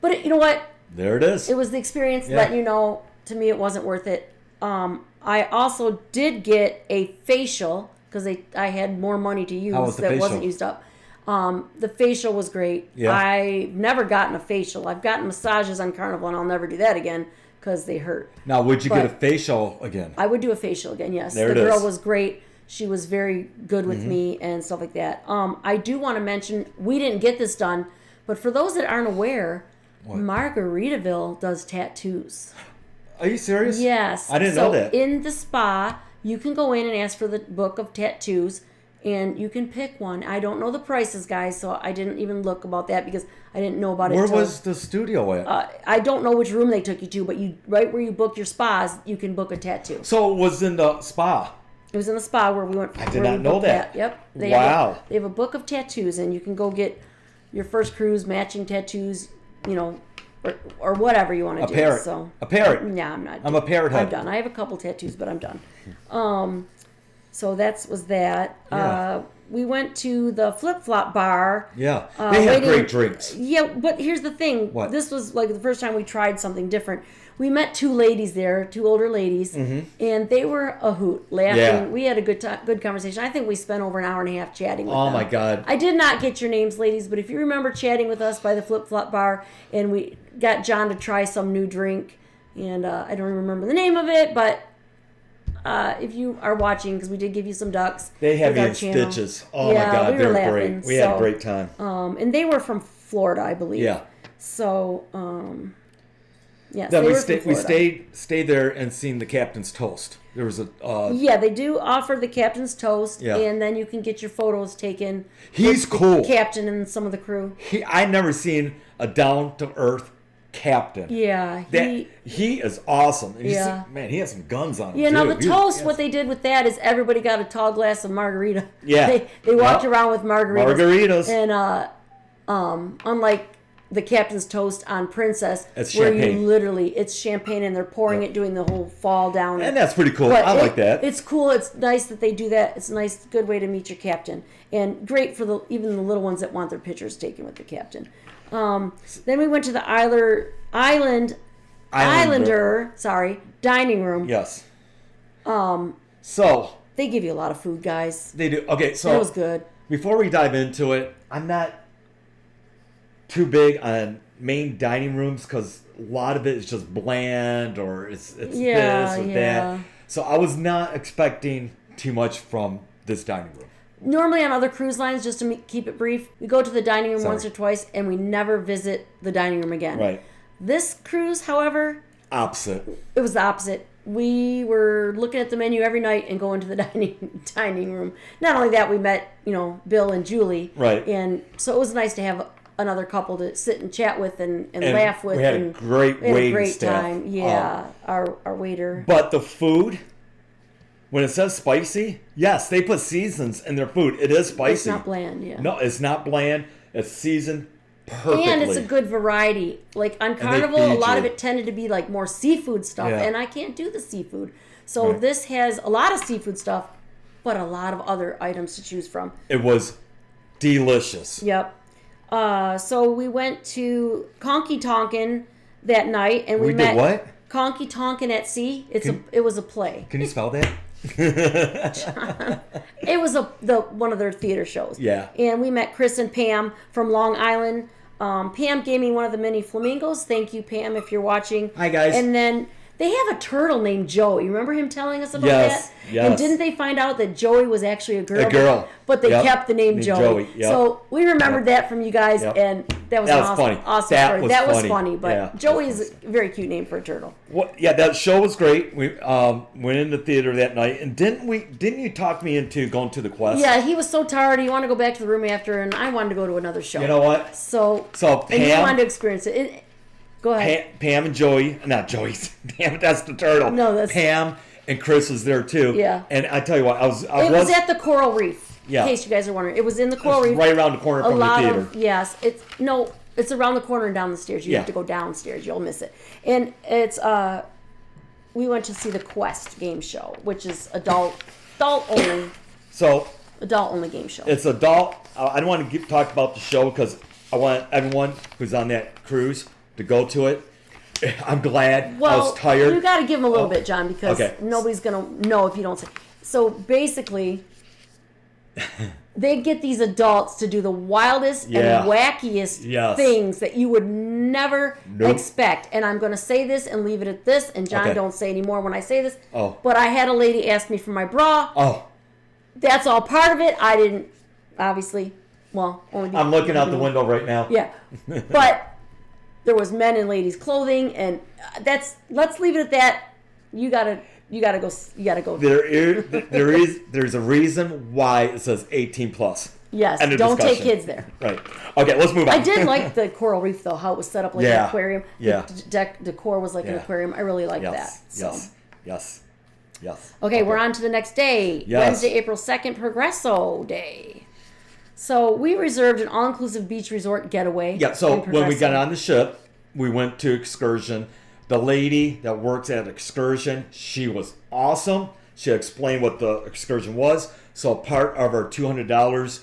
B: But you know what?
A: There it is.
B: It was the experience letting you know, to me, it wasn't worth it. I also did get a facial because I had more money to use that
A: facial?
B: wasn't used up. The facial was great.
A: Yeah.
B: I've never gotten a facial. I've gotten massages on Carnival, and I'll never do that again because they hurt.
A: Now, would you get a facial again?
B: I would do a facial again, yes.
A: There
B: the
A: it
B: girl
A: is.
B: was great. She was very good with me and stuff like that. I do want to mention, we didn't get this done, but for those that aren't aware, Margaritaville does tattoos.
A: Are you serious?
B: Yes.
A: I didn't know that.
B: So in the spa, you can go in and ask for the book of tattoos, and you can pick one. I don't know the prices, guys, so I didn't even look about that because I didn't know about it.
A: Where was the studio at?
B: I don't know which room they took you to, but right where you book your spas, you can book a tattoo.
A: So it was in the spa.
B: It was in the spa where we went.
A: I did not know that.
B: Yep. They have a book of tattoos, and you can go get your first cruise matching tattoos, or whatever you want to do.
A: Parrot.
B: So
A: a parrot.
B: Yeah, I'm not.
A: I'm a parrot head.
B: I'm done. I have a couple tattoos, but I'm done. So that was that.
A: Yeah.
B: We went to the Flip Flop Bar.
A: Yeah. They have great drinks.
B: Yeah, but here's the thing.
A: What?
B: This was like the first time we tried something different. We met two ladies there, two older ladies, and they were a hoot, laughing.
A: Yeah.
B: We had a good conversation. I think we spent over an hour and a half chatting with them.
A: Oh, my God.
B: I did not get your names, ladies, but if you remember chatting with us by the Flip Flop Bar, and we got John to try some new drink, and I don't remember the name of it, but if you are watching, because we did give you some ducks.
A: They had
B: with
A: me
B: our
A: in
B: channel.
A: stitches. Oh,
B: Yeah,
A: my God.
B: we
A: They
B: were
A: were
B: laughing,
A: great. We had a great time.
B: And they were from Florida, I believe.
A: Yeah.
B: So, yes,
A: Then
B: they
A: we
B: were from Florida.
A: stayed there and seen the captain's toast. There was a
B: Yeah, they do offer the captain's toast,
A: Yeah.
B: and then you can get your photos taken.
A: He's
B: with
A: cool.
B: The captain and some of the crew.
A: I never seen a down to earth captain.
B: Yeah,
A: He is awesome. And
B: Yeah.
A: man, he has some guns on him.
B: Yeah,
A: too.
B: now the toast, what they did with that is everybody got a tall glass of margarita.
A: Yeah.
B: They walked around with margaritas.
A: Margaritas.
B: And unlike the captain's toast on Princess,
A: It's
B: where
A: champagne.
B: you literally, it's champagne and they're pouring it, doing the whole fall down.
A: And that's pretty cool.
B: But
A: I like that.
B: It's cool. It's nice that they do that. It's a nice, good way to meet your captain, and great for even the little ones that want their pictures taken with the captain. Then we went to the Islander dining room.
A: Yes. So
B: They give you a lot of food, guys.
A: they do. Okay, so
B: It was good.
A: before we dive into it, I'm not too big on main dining rooms because a lot of it is just bland or it's this or that. So I was not expecting too much from this dining room.
B: Normally on other cruise lines, just to keep it brief, we go to the dining room once or twice and we never visit the dining room again.
A: Right.
B: This cruise, however,
A: Opposite.
B: it was the opposite. We were looking at the menu every night and going to the dining room. Not only that, we met, Bill and Julie.
A: Right.
B: And so it was nice to have another couple to sit and chat with and laugh with.
A: We had a great waiting staff.
B: Time. Yeah, our waiter.
A: But the food, when it says spicy, yes, they put seasons in their food. It is spicy.
B: It's not bland, yeah.
A: No, it's not bland. It's seasoned perfectly.
B: And it's a good variety. Like on Carnival, a lot of it tended to be like more seafood stuff, and I can't do the seafood. So this has a lot of seafood stuff, but a lot of other items to choose from.
A: It was delicious.
B: Yep. So we went to Conky Tonkin that night, and we met
A: did what?
B: Conky Tonkin at Sea. It was a play.
A: Can you spell that?
B: It was one of their theater shows.
A: Yeah.
B: And we met Chris and Pam from Long Island. Pam gave me one of the mini flamingos. Thank you, Pam, if you're watching.
A: Hi, guys.
B: And then they have a turtle named Joey. You remember him telling us about
A: Yes,
B: that?
A: yes.
B: And didn't they find out that Joey was actually a girl?
A: A girl.
B: But they
A: Yep.
B: kept the name
A: Named
B: Joey.
A: Joey, yep.
B: So we remembered that from you guys,
A: Yep.
B: and that was
A: That
B: an
A: was
B: awesome,
A: funny.
B: awesome
A: That
B: story.
A: was
B: That was
A: funny.
B: funny, but
A: Yeah,
B: Joey
A: that was
B: is a very cute name for a turtle.
A: Yeah, that show was great. We went in the theater that night, and didn't you talk me into going to the Quest?
B: Yeah, he was so tired. He wanted to go back to the room after, and I wanted to go to another show.
A: You know what?
B: So
A: So
B: and he
A: Pam-
B: wanted to experience it. Go ahead.
A: Pam and Joey, not Joey. Damn it, that's the turtle.
B: No, that's
A: Pam and Chris was there too.
B: Yeah.
A: And I tell you what,
B: it was at the Coral Reef.
A: Yeah.
B: In case you guys are wondering, it was in the Coral Reef.
A: Right around the corner from the theater.
B: Yes, it's around the corner and down the stairs. You have to go downstairs. You'll miss it. And it's we went to see the Quest game show, which is adult only.
A: So
B: adult only game show.
A: It's adult. I don't want to talk about the show because I want everyone who's on that cruise to go to it. I'm glad. I was tired.
B: You got to give them a little bit, John, because
A: okay.
B: Nobody's gonna know if you don't say. So basically, they get these adults to do the wildest and wackiest things that you would never expect. And I'm going to say this and leave it at this. And John, don't say anymore when I say this.
A: Oh.
B: But I had a lady ask me for my bra.
A: Oh.
B: That's all part of it. I didn't, obviously. Well, only.
A: I'm looking out the window right now.
B: Yeah, but there was men and ladies clothing, and let's leave it at that. You gotta go.
A: There's a reason why it says 18 plus.
B: Yes, don't take kids there.
A: Right. Okay, let's move on.
B: I did like the Coral Reef though, how it was set up like an aquarium.
A: Yeah.
B: The decor was like an aquarium. I really liked that. So.
A: Yes.
B: Okay, we're on to the next day.
A: Yes.
B: Wednesday, April 2nd, Progresso Day. So we reserved an all-inclusive beach resort getaway.
A: Yeah, so when we got on the ship, we went to excursion. The lady that works at excursion, she was awesome. She explained what the excursion was. So part of our $200,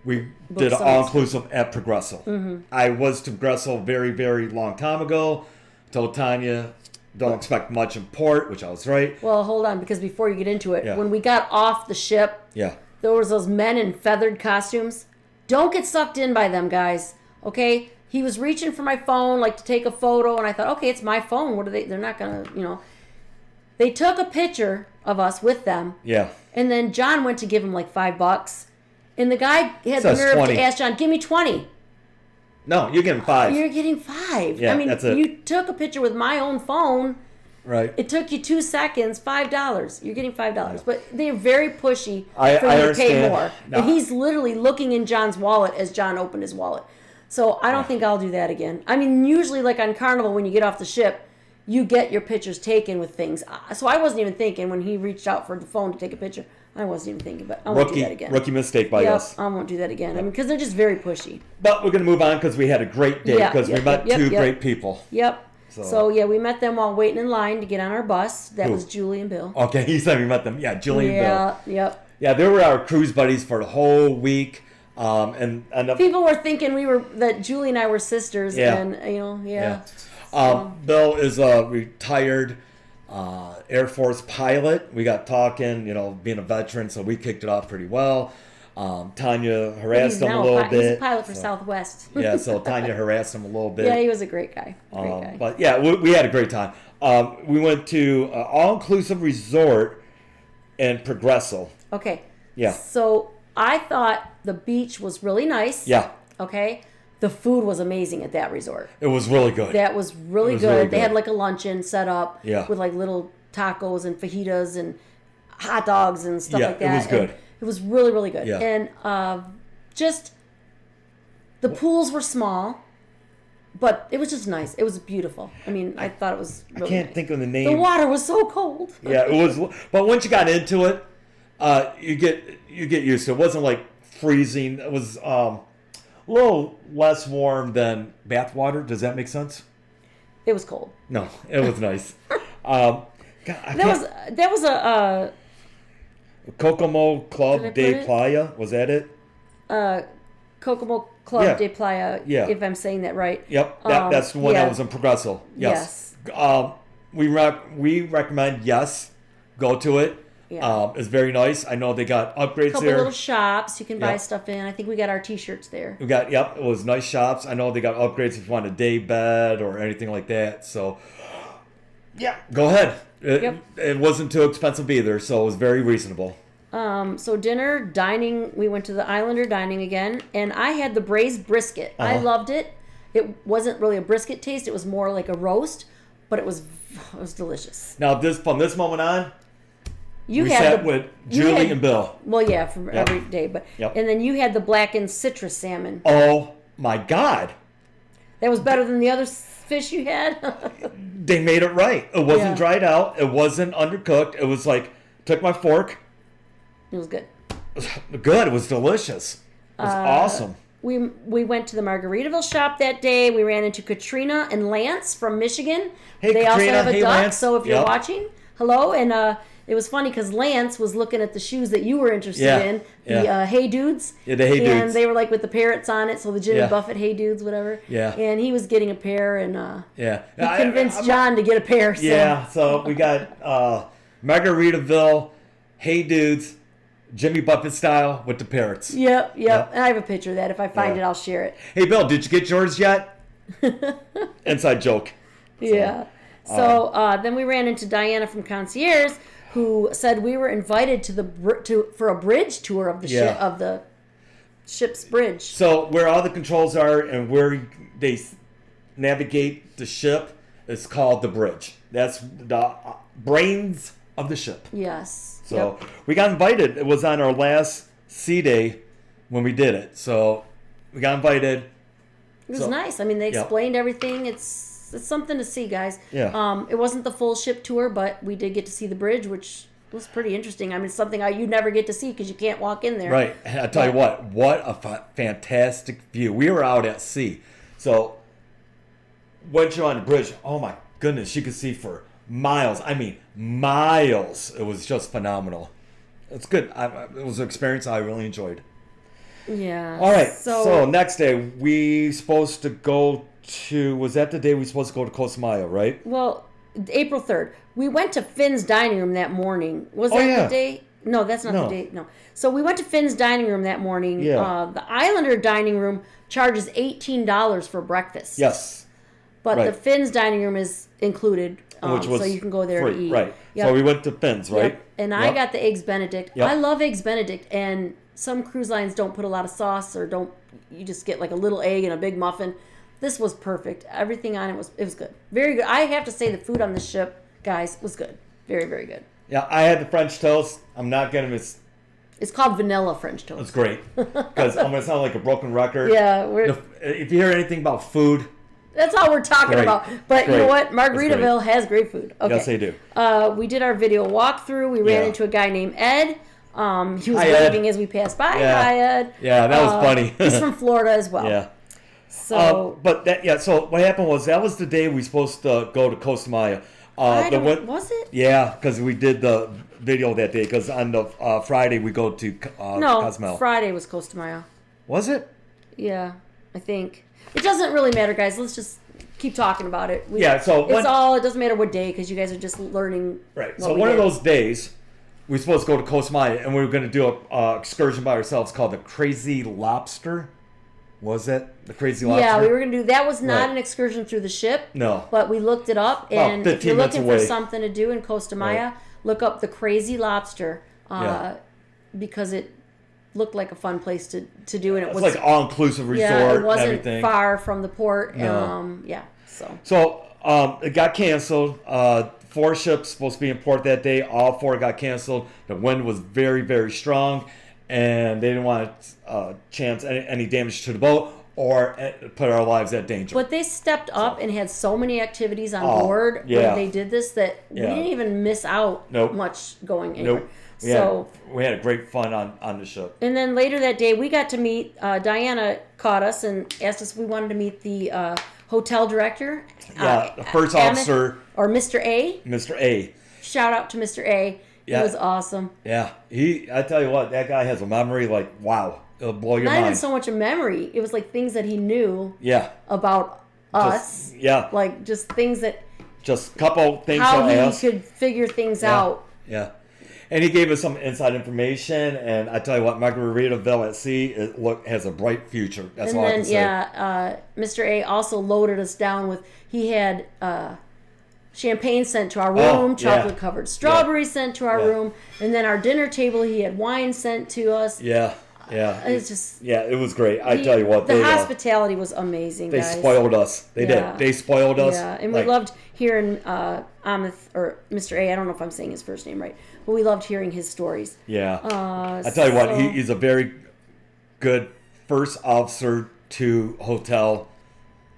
A: we did an all-inclusive at Progresso. Mm-hmm. I was to Progresso a very, very long time ago. Told Tonya, don't expect much in port, which I was right.
B: Well, hold on, because before you get into it, when we got off the ship, there was those men in feathered costumes. Don't get sucked in by them, guys. Okay? He was reaching for my phone, like to take a photo, and I thought, okay, it's my phone. What are they? They're not gonna, They took a picture of us with them. Yeah. And then John went to give him like $5, and the guy had the nerve to ask John, "Give me 20."
A: No, you're getting 5.
B: You're getting 5.
A: Yeah,
B: I mean,
A: that's it.
B: You took a picture with my own phone.
A: Right.
B: It took you 2 seconds, $5. You're getting $5. But they're very pushy for
A: I
B: you to pay
A: understand.
B: more.
A: No.
B: And he's literally looking in John's wallet as John opened his wallet. So I don't think I'll do that again. I mean, usually like on Carnival, when you get off the ship, you get your pictures taken with things. So I wasn't even thinking when he reached out for the phone to take a picture. I wasn't even thinking, but I won't do that again.
A: Rookie mistake by us.
B: I won't do that again. I mean, because they're just very pushy.
A: But we're going to move on because we had a great day because we met two great people.
B: Yep. So, we met them while waiting in line to get on our bus. That was Julie and Bill.
A: Okay, he said we met them. Yeah, Julie and Bill.
B: Yep.
A: Yeah, they were our cruise buddies for the whole week. And
B: people were thinking that Julie and I were sisters.
A: Yeah.
B: And,
A: Bill is a retired Air Force pilot. We got talking, being a veteran, so we kicked it off pretty well. Tanya harassed him a little bit.
B: He's a pilot for Southwest.
A: Yeah, so Tanya harassed him a little bit.
B: Yeah, he was a great guy.
A: But yeah, we had a great time. We went to an all-inclusive resort in Progresso.
B: Okay.
A: Yeah.
B: So I thought the beach was really nice.
A: Yeah.
B: Okay. The food was amazing at that resort.
A: It was really good.
B: That was really good.
A: Really good.
B: They had like a luncheon set up with like little tacos and fajitas and hot dogs and stuff like that.
A: Yeah, it was good.
B: And it was really, really good.
A: Yeah.
B: And just the pools were small, but it was just nice. It was beautiful. I mean, I thought it was really
A: I can't
B: nice.
A: think of the name.
B: The water was so cold.
A: Yeah, it was. But once you got into it, you get used to it. It wasn't like freezing. It was a little less warm than bath water. Does that make sense?
B: It was cold.
A: No, it was nice.
B: That was a
A: Kokomo Club de Playa. Was that it?
B: Kokomo Club de Playa.
A: Yeah.
B: If I'm saying that right.
A: Yep. That's the one that was in Progresso. Yes. We recommend go to it.
B: Yeah.
A: It's very nice. I know they got upgrades
B: couple
A: there.
B: Little shops you can buy stuff in. I think we got our T-shirts there.
A: It was nice shops. I know they got upgrades if you want a day bed or anything like that. So, go ahead. It wasn't too expensive either, so it was very reasonable.
B: So dining, we went to the Islander dining again, and I had the braised brisket. I loved it. It wasn't really a brisket taste. It was more like a roast, but it was delicious.
A: Now, from this moment on,
B: we
A: sat with Julie and Bill.
B: Well, for every day, but and then you had the blackened citrus salmon.
A: Oh my God,
B: that was better than the other fish you had?
A: They made it right. It wasn't
B: Yeah.
A: dried out. It wasn't undercooked. It was like, took my fork.
B: It was good.
A: It was good. It was delicious. It was awesome.
B: We went to the Margaritaville Shop that day. We ran into Katrina and Lance from Michigan.
A: Hey,
B: they
A: Katrina.
B: also have a
A: Hey,
B: duck.
A: Lance.
B: So if you're
A: Yep.
B: watching, hello. And it was funny because Lance was looking at the shoes that you were interested
A: Yeah.
B: in,
A: Yeah.
B: the Hey Dudes.
A: Yeah, the Hey
B: And
A: Dudes.
B: they were like with the parrots on it, so the Jimmy
A: Yeah.
B: Buffett Hey Dudes, whatever.
A: Yeah.
B: And he was getting a pair, and
A: Yeah.
B: he convinced John to get a pair. So.
A: Yeah, so we got Margaritaville, Hey Dudes, Jimmy Buffett style with the parrots.
B: Yep.
A: Yep.
B: And I have a picture of that. If I find
A: Yeah.
B: it, I'll share it.
A: Hey, Bill, did you get yours yet? Inside joke.
B: Yeah. So then we ran into Diana from Concierge, who said we were invited for a bridge tour of the
A: Yeah.
B: ship, of the ship's bridge.
A: So where all the controls are and where they navigate the ship is called the bridge. That's the brains of the ship.
B: Yes.
A: So
B: Yep.
A: we got invited. It was on our last sea day when we did it. So we got invited.
B: It was
A: So-
B: nice. I mean, they
A: Yep.
B: explained everything. It's something to see, guys.
A: Yeah.
B: It wasn't the full ship tour, but we did get to see the bridge, which was pretty interesting. I mean, it's something you never get to see because you can't walk in there.
A: Right. I tell you what a fantastic view. We were out at sea. So once you're on the bridge, oh my goodness, you could see for miles. I mean, miles. It was just phenomenal. It's good. It was an experience I really enjoyed.
B: Yeah.
A: All right. So next day, we supposed to go to, was that the day we supposed to go to Costa Maya, right?
B: Well, April 3rd. We went to Finn's Dining Room that morning. Was
A: Oh,
B: that
A: yeah.
B: the day? No, that's not
A: No.
B: the day. No. So we went to Finn's Dining Room that morning.
A: Yeah.
B: The Islander Dining Room charges $18 for breakfast.
A: Yes.
B: But
A: right.
B: the Finn's Dining Room is included.
A: Which was
B: so you can go there
A: free,
B: and eat.
A: right.
B: Yep.
A: So we went to Finn's, right?
B: Yep. And I got the Eggs Benedict.
A: Yep.
B: I love Eggs Benedict. And some cruise lines don't put a lot of sauce or you just get like a little egg and a big muffin. This was perfect. Everything on it was good. Very good. I have to say the food on the ship, guys, was good. Very, very good.
A: Yeah, I had the French toast. I'm not going to miss.
B: It's called vanilla French toast.
A: It's great. Because I'm going to sound like a broken record.
B: Yeah.
A: If you hear anything about food,
B: That's all we're talking
A: Great.
B: about. But you
A: Great.
B: know what?
A: That's
B: Margaritaville has great food. Okay.
A: yes, they do.
B: We did our video walkthrough. We ran
A: Yeah.
B: into a guy named Ed. He was
A: Hi, Ed.
B: waving as we passed by.
A: Yeah.
B: Hi, Ed.
A: Yeah, that was funny.
B: He's from Florida as well.
A: Yeah.
B: So
A: So what happened was that was the day we supposed to go to Costa Maya.
B: was it?
A: Yeah, because we did the video that day. Because on the Friday we go to
B: No,
A: Cosmel.
B: Friday was Costa Maya.
A: Was it?
B: Yeah, I think. It doesn't really matter, guys. Let's just keep talking about it.
A: Yeah, so
B: it doesn't matter what day because you guys are just learning.
A: Right.
B: what
A: So
B: we
A: one of
B: did.
A: those days, we were supposed to go to Costa Maya, and we were going to do a excursion by ourselves called the Crazy Lobster. Was it the Crazy Lobster?
B: Yeah, we were gonna do that. Was not
A: Right.
B: an excursion through the ship.
A: No.
B: But we looked it up,
A: About
B: and if
A: 15
B: you're
A: minutes
B: looking for
A: away.
B: something to do in Costa Maya,
A: Right.
B: look up the Crazy Lobster,
A: Yeah.
B: because it looked like a fun place to do, and it
A: It
B: was
A: was like all inclusive resort
B: yeah, it
A: and
B: wasn't
A: everything.
B: far from the port.
A: No.
B: Yeah, so
A: So it got canceled. 4 ships supposed to be in port that day. All 4 got canceled. The wind was very, very strong, and they didn't want to chance any damage to the boat or put our lives at danger.
B: but they stepped up and had so many activities on
A: Oh,
B: board
A: yeah.
B: when they did this that we
A: Yeah.
B: didn't even miss out
A: Nope.
B: much going anywhere.
A: Nope.
B: So.
A: We had a great fun on the ship.
B: And then later that day, we got to meet, Diana caught us and asked us if we wanted to meet the hotel director.
A: Yeah, the first
B: Amit,
A: officer,
B: or Mr. A.
A: Mr. A.
B: Shout out to Mr. A.
A: Yeah.
B: He was awesome.
A: Yeah, I tell you what, that guy has a memory like, wow, it'll blow your
B: Not
A: mind.
B: even so much a memory. It was like things that he knew
A: Yeah,
B: about us.
A: yeah,
B: Like just things that,
A: just a couple things
B: how
A: to
B: he
A: ask.
B: could figure things
A: Yeah.
B: out.
A: Yeah. And he gave us some inside information, and I tell you what, Margaritaville at sea has a bright future. That's
B: And
A: all I
B: then,
A: can say.
B: yeah, Mr. A also loaded us down with, he had champagne sent to our room,
A: Oh,
B: chocolate
A: yeah.
B: covered strawberries sent to our
A: Yeah.
B: room, and then our dinner table, he had wine sent to us.
A: Yeah, yeah.
B: It's just,
A: Yeah, it was great. I tell you what,
B: the
A: they
B: hospitality was amazing,
A: they
B: guys.
A: spoiled us. They
B: Yeah.
A: did. They spoiled us.
B: Yeah, and we
A: like,
B: loved hearing Amith, or Mr. A, I don't know if I'm saying his first name right, but we loved hearing his stories.
A: Yeah. I tell you what,
B: so-
A: he's a very good first officer to hotel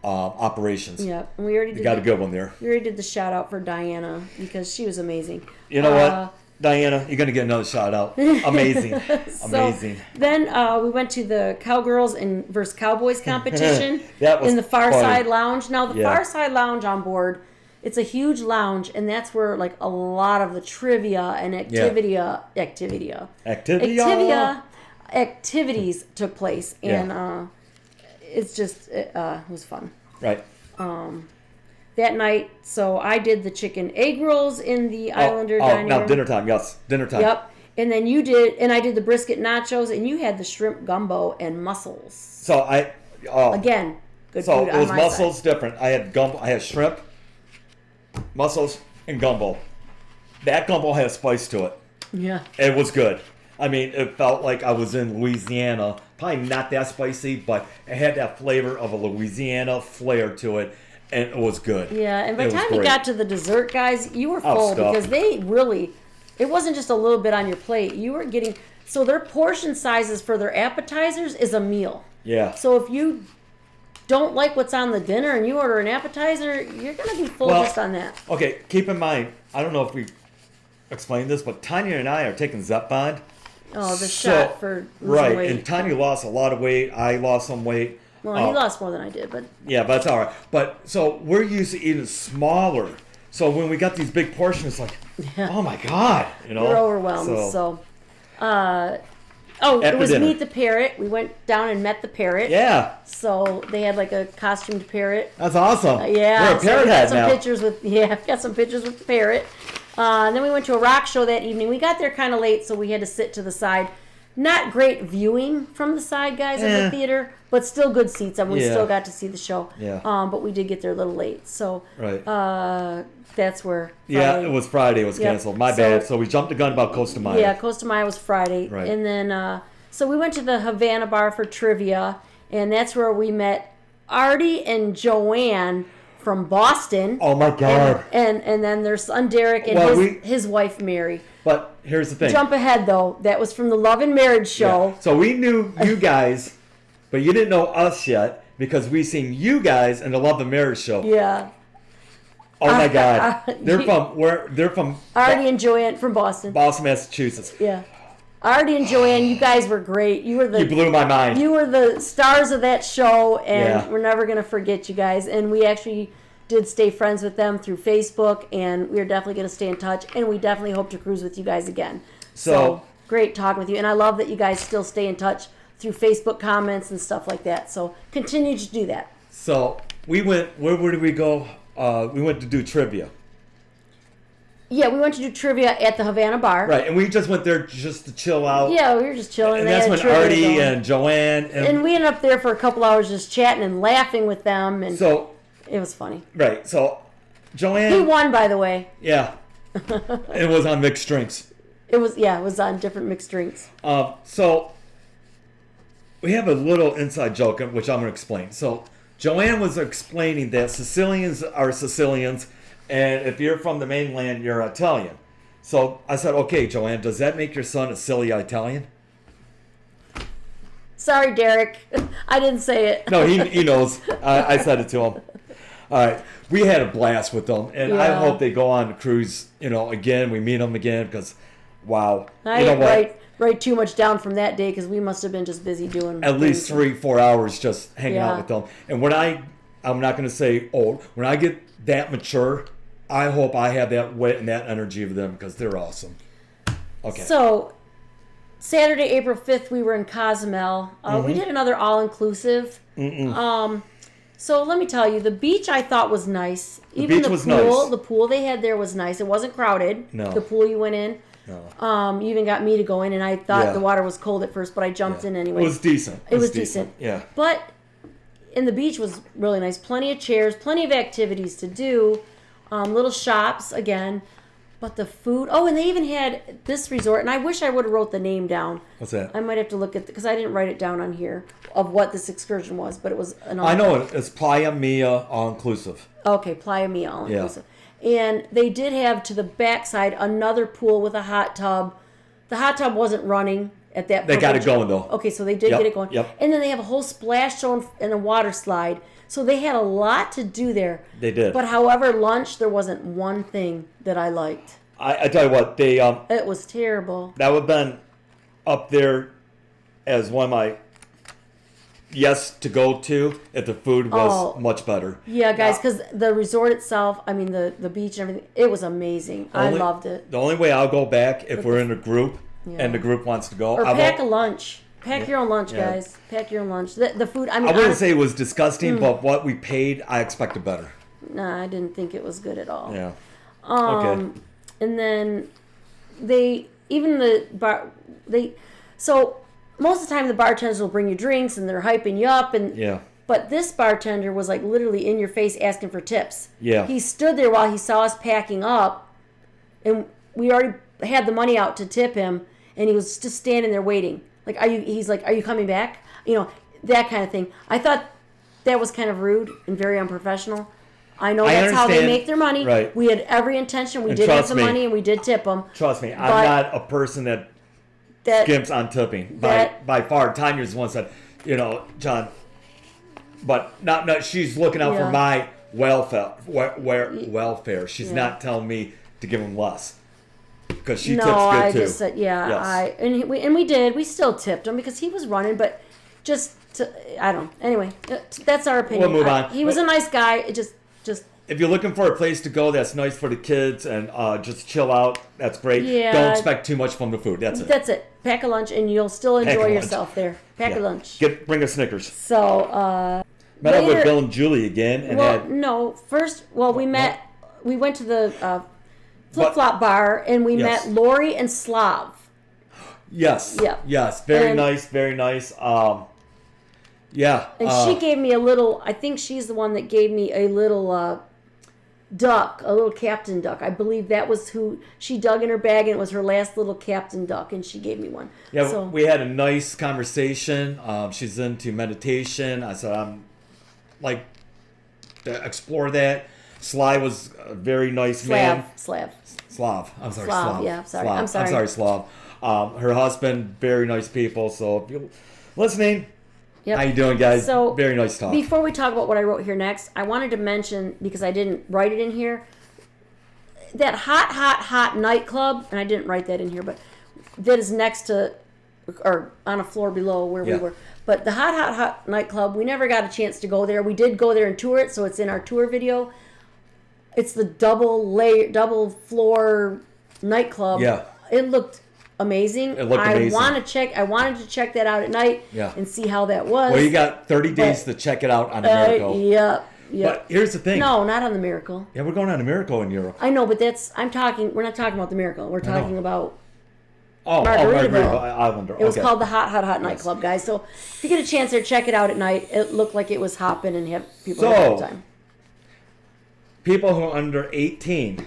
A: operations.
B: Yeah, and we already
A: You got a good one there.
B: We already did the shout out for Diana because she was amazing.
A: You know what, Diana, you're gonna get another shout out. Amazing, amazing.
B: Then we went to the Cowgirls versus Cowboys competition
A: That was
B: in the Far
A: funny.
B: Side Lounge. Now the Far Side Lounge on board, it's a huge lounge, and that's where like a lot of the trivia and activities took place, and it's just it was fun.
A: Right.
B: That night, so I did the chicken egg rolls in the Islander dining room.
A: Dinner time, yes. Dinner time.
B: Yep. And then you did, and I did the brisket nachos, and you had the shrimp gumbo and mussels.
A: So
B: Again, good
A: so
B: food
A: it
B: on
A: was
B: my
A: mussels
B: side.
A: different. I had gumbo, I had shrimp, mussels, and gumbo. That gumbo had a spice to it.
B: Yeah.
A: It was good. I mean, it felt like I was in Louisiana. Probably not that spicy, but it had that flavor of a Louisiana flair to it. And it was good.
B: Yeah, and by the time you
A: great.
B: got to the dessert, guys, you were full because they really, it wasn't just a little bit on your plate. You were getting, so their portion sizes for their appetizers is a meal.
A: Yeah.
B: So if you don't like what's on the dinner and you order an appetizer, you're going to be full just on that.
A: Okay, keep in mind, I don't know if we explained this, but Tonya and I are taking Zepbond.
B: Oh, the shot for losing weight.
A: And Tonya lost a lot of weight. I lost some weight.
B: Well, he lost more than I did, but...
A: Yeah, but that's all right. But, so, we're used to eating smaller. So, when we got these big portions, it's like, oh my God, you know?
B: We're overwhelmed, it was
A: dinner.
B: Meet the Parrot. We went down and met the Parrot.
A: Yeah.
B: So, they had like a costumed parrot.
A: That's awesome.
B: Yeah.
A: We're a parrot head now.
B: Got some pictures with the parrot. And then we went to a rock show that evening. We got there kind of late, so we had to sit to the side. Not great viewing from the side, guys, of the theater, but still good seats. I mean, we still got to see the show.
A: Yeah.
B: But we did get there a little late. So
A: right.
B: That's where Friday.
A: Yeah, it was Friday. It was canceled. My bad. So we jumped the gun about Costa Maya.
B: Yeah, Costa Maya was Friday.
A: Right.
B: And then, so we went to the Havana Bar for trivia, and that's where we met Artie and from Boston.
A: Oh, my God.
B: And then their son Derek and his wife Mary.
A: But here's the thing.
B: Jump ahead, though. That was from the Love and Marriage show.
A: Yeah. So we knew you guys, but you didn't know us yet because we seen you guys in the Love and Marriage show.
B: Yeah.
A: Oh my God. They're from
B: Artie and Joanne from Boston.
A: Boston, Massachusetts.
B: Yeah. Artie and Joanne, you guys were great. You
A: blew my mind.
B: You were the stars of that show, and we're never gonna forget you guys. And we actually did stay friends with them through Facebook, and we're definitely going to stay in touch, and we definitely hope to cruise with you guys again. So great talking with you, and I love that you guys still stay in touch through Facebook comments and stuff like that. So continue to do that.
A: So we went, where did we go? We went to do trivia.
B: Yeah, we went to do trivia at the Havana Bar.
A: Right, and we just went there just to chill out.
B: Yeah, we were just chilling.
A: And that's when Artie and Joanne...
B: And we ended up there for a couple hours just chatting and laughing with them, and it was funny.
A: Right, so Joanne...
B: He won, by the way.
A: Yeah. It was on mixed drinks.
B: It was on different mixed drinks.
A: So we have a little inside joke, which I'm going to explain. So Joanne was explaining that Sicilians are Sicilians, and if you're from the mainland, you're Italian. So I said, okay, Joanne, does that make your son a silly Italian?
B: Sorry, Derek. I didn't say it.
A: No, he knows. I said it to him. All right. We had a blast with them, and I hope they go on the cruise, again. We meet them again because, wow.
B: I didn't write too much down from that day because we must have been just busy doing
A: at least 3-4 hours just hanging out with them. And when I'm not going to say old, when I get that mature, I hope I have that wit and that energy of them because they're awesome. Okay.
B: So, Saturday, April 5th, we were in Cozumel. We did another all-inclusive. So let me tell you, the beach I thought was nice. Even the pool they had there was nice. It wasn't crowded.
A: No.
B: The pool you went in.
A: No.
B: You even got me to go in, and I thought the water was cold at first, but I jumped in anyway.
A: It was decent.
B: It was decent.
A: Yeah.
B: But and the beach was really nice. Plenty of chairs, plenty of activities to do. Little shops again. But the food... Oh, and they even had this resort, and I wish I would have wrote the name down.
A: What's that?
B: I might have to look at... Because I didn't write it down on here of what this excursion was, but it was...
A: I know it. It's Playa Mia All-Inclusive.
B: Okay, Playa Mia All-Inclusive. Yeah. And they did have, to the backside, another pool with a hot tub. The hot tub wasn't running at that point.
A: They got it going, though.
B: Okay, so they did get it going.
A: Yep.
B: And then they have a whole splash zone and a water slide. So they had a lot to do there.
A: They did.
B: But however, lunch, there wasn't one thing that I liked.
A: I tell you what, they
B: It was terrible.
A: that would have been up there as one of my yes to go to if the food was much better.
B: Yeah, guys, because the resort itself, I mean, the beach and everything, it was amazing. I loved it.
A: The only way I'll go back if we're in a group and the group wants to go.
B: Or pack a lunch. Pack your own lunch, guys. Pack your own lunch. The food, I mean,
A: I wouldn't say it was disgusting, but what we paid, I expected better.
B: Nah, I didn't think it was good at all.
A: Yeah. Okay.
B: And then so most of the time the bartenders will bring you drinks and they're hyping you up but this bartender was like literally in your face asking for tips.
A: Yeah.
B: He stood there while he saw us packing up and we already had the money out to tip him and he was just standing there waiting. Like, he's like, are you coming back? You know, that kind of thing. I thought that was kind of rude and very unprofessional. I know that's how they make their money.
A: Right.
B: We had every intention. We did have the money and we did tip them.
A: Trust me, I'm not a person that skimps on tipping. By far, Tonya's the one said, you know, John, but not she's looking out for my welfare. She's not telling me to give him less. Because she tips good too.
B: Just said, we still tipped him because he was running, but I don't know. Anyway, that's our opinion.
A: We'll move on.
B: He was a nice guy. It just
A: if you're looking for a place to go that's nice for the kids and just chill out, that's great.
B: Yeah.
A: Don't expect too much from the food. That's it.
B: That's it. Pack a lunch and you'll still enjoy yourself there. Pack a lunch.
A: Bring a Snickers.
B: So
A: met up with Bill and Julie again, and
B: we went to the Flip Flop Bar, and we met Lori and Slav.
A: Yes.
B: Yeah.
A: Yes. Very nice. Very nice. Yeah.
B: And she gave me a little. I think she's the one that gave me a little duck, a little captain duck. I believe that was who she dug in her bag, and it was her last little captain duck, and she gave me one.
A: Yeah.
B: So,
A: we had a nice conversation. She's into meditation. I said I'm like to explore that. Sly was a very nice man.
B: Slav.
A: I'm sorry, Slav.
B: Yeah, sorry.
A: Slav.
B: I'm sorry.
A: I'm sorry, Slav. Her husband, very nice people. So if you're listening, how you doing, guys?
B: So
A: very nice talk.
B: Before we talk about what I wrote here next, I wanted to mention, because I didn't write it in here, that Hot Nightclub, and I didn't write that in here, but that is next to, or on a floor below where we were. But the Hot Nightclub, we never got a chance to go there. We did go there and tour it, so it's in our tour video. It's the double floor nightclub. Yeah. It looked amazing.
A: It looked amazing.
B: I wanted to check that out at night and see how that was.
A: Well, you got 30 days to check it out on the Miracle.
B: Yeah.
A: But here's the thing.
B: No, not on the Miracle.
A: Yeah, we're going on the Miracle in Europe.
B: I know, but we're not talking about the Miracle. We're talking about
A: Margaritaville Islander.
B: It was called the Hot Nightclub, guys. So if you get a chance there, check it out at night. It looked like it was hopping and have people have a good time.
A: People who are under 18,